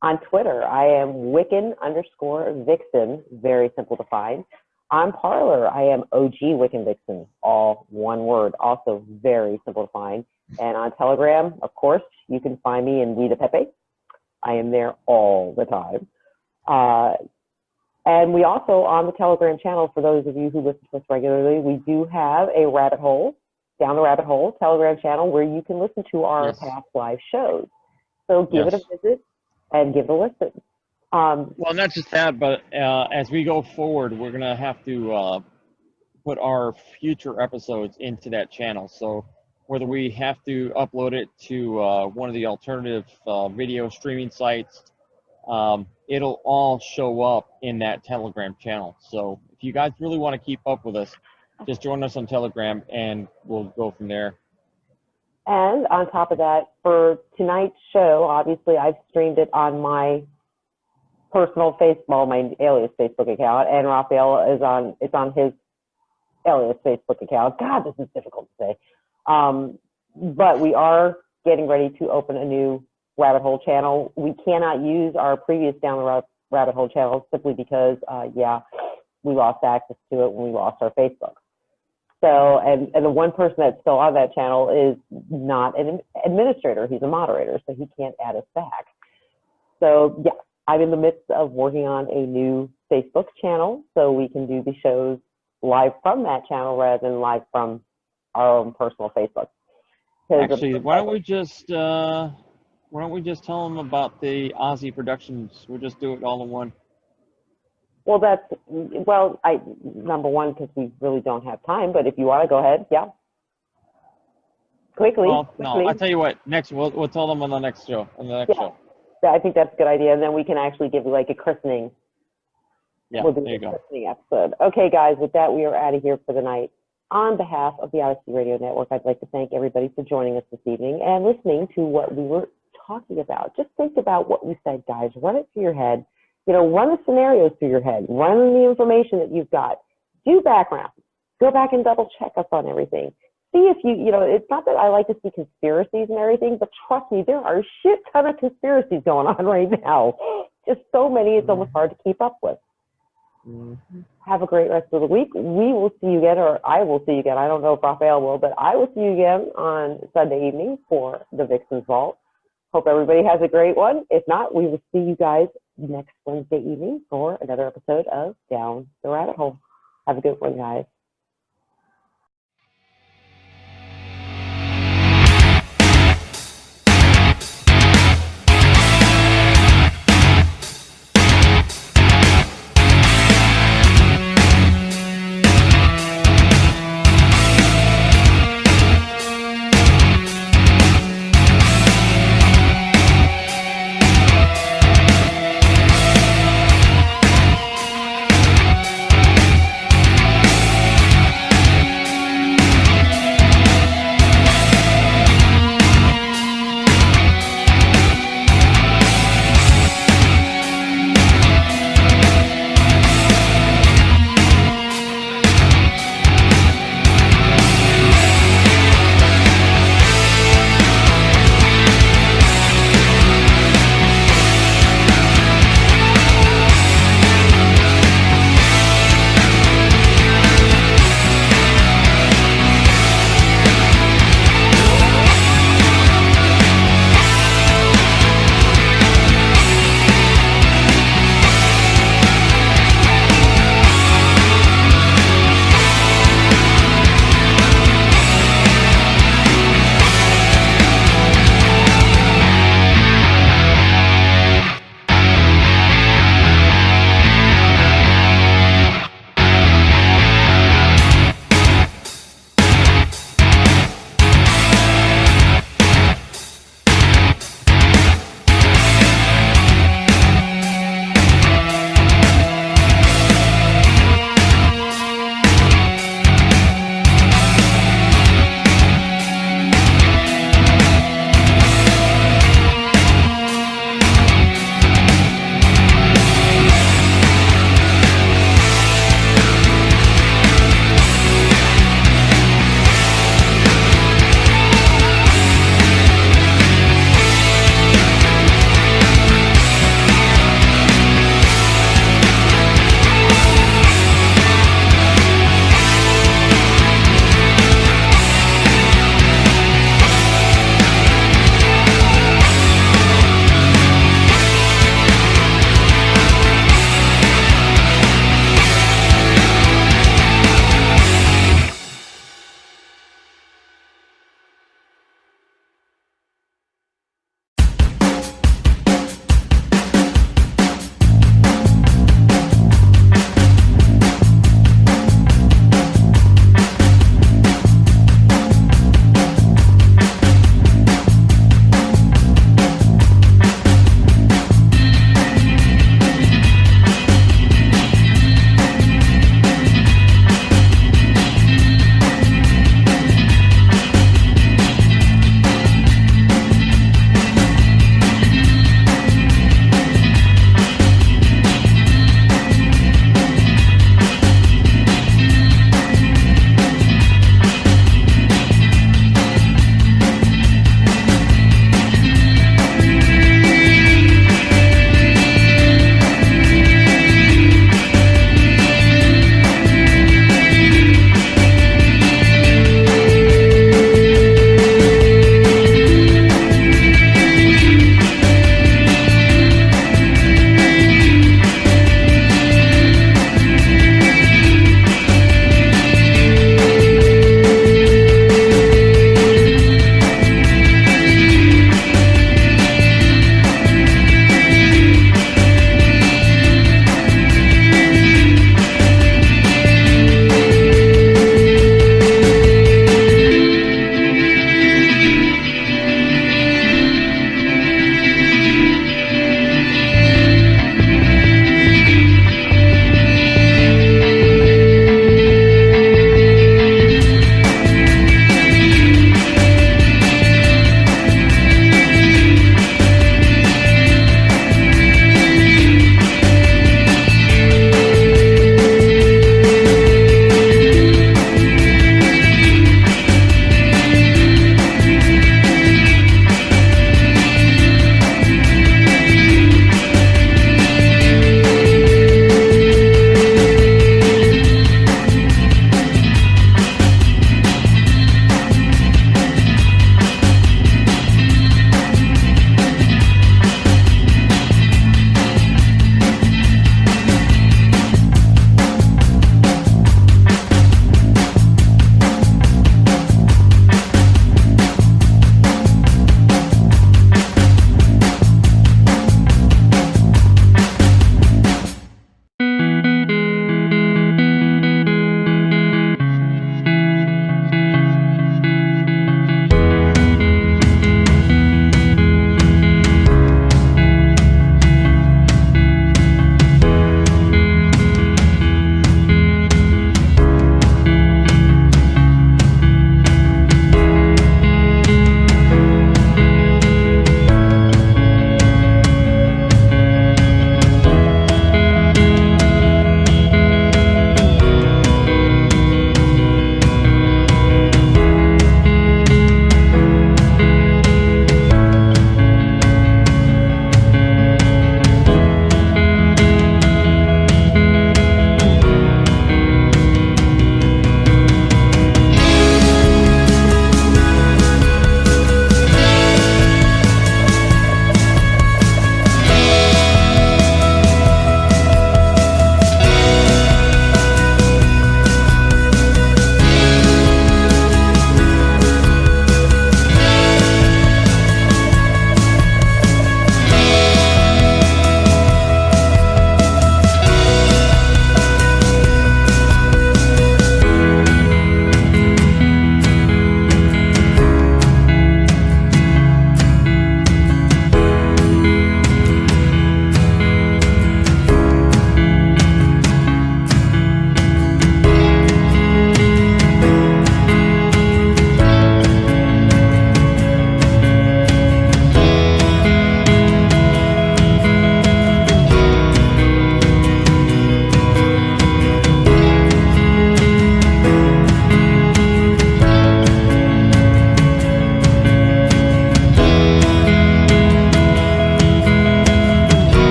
on Twitter, I am Wiccan_Vixen, very simple to find. On Parler, I am OG Wiccan Vixen, all one word, also very simple to find. And on Telegram, of course, you can find me in We the Pepe. I am there all the time. And we also, on the Telegram channel, for those of you who listen to us regularly, we do have a rabbit hole, Down the Rabbit Hole Telegram channel where you can listen to our past live shows. So give it a visit and give it a listen. Well, not just that, but as we go forward, we're going to have to put our future episodes into that channel. So whether we have to upload it to one of the alternative video streaming sites, it'll all show up in that Telegram channel. So if you guys really want to keep up with us, just join us on Telegram and we'll go from there. And on top of that, for tonight's show, obviously I've streamed it on my personal Facebook, my alias Facebook account, and Raphael it's on his alias Facebook account. God, this is difficult to say. But we are getting ready to open a new Rabbit Hole channel. We cannot use our previous Down the Rabbit Hole channel simply because, we lost access to it when we lost our Facebook. So, and the one person that's still on that channel is not an administrator. He's a moderator, so he can't add us back. So, yeah, I'm in the midst of working on a new Facebook channel so we can do the shows live from that channel rather than live from our own personal Facebook. Actually, why don't we just tell them about the Aussie Productions? We'll just do it all in one. Well, number one, because we really don't have time, but if you want to go ahead, yeah. Quickly. No, I'll tell you what, we'll tell them on the next show, show. Yeah, I think that's a good idea, and then we can actually give like a christening. Yeah, we'll do there you a go. Christening episode. Okay, guys, with that, we are out of here for the night. On behalf of the Odyssey Radio Network, I'd like to thank everybody for joining us this evening and listening to what we were talking about. Just think about what we said, guys. Run it through your head. Run the scenarios through your head. Run the information that you've got. Do background. Go back and double check us on everything. See if it's not that I like to see conspiracies and everything, but trust me, there are a shit ton of conspiracies going on right now. Just so many, it's almost hard to keep up with. Mm-hmm. Have a great rest of the week. We will see you again, or I will see you again. I don't know if Raphael will, but I will see you again on Sunday evening for the Vixen's Vault. Hope everybody has a great one. If not, we will see you guys next Wednesday evening for another episode of Down the Rabbit Hole. Have a good one, guys.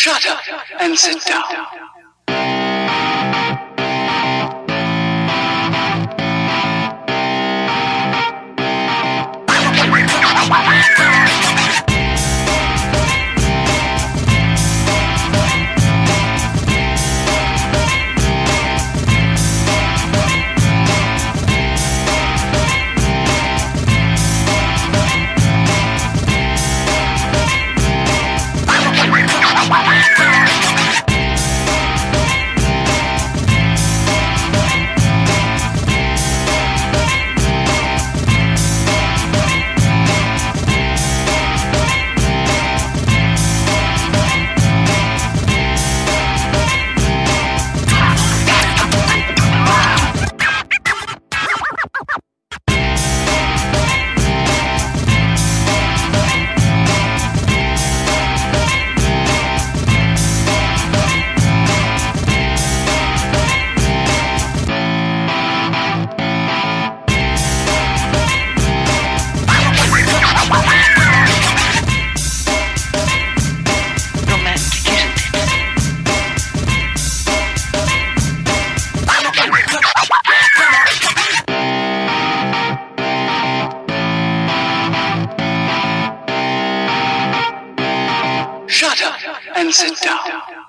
Shut up and sit down. Romantic, isn't it? Shut up and sit down.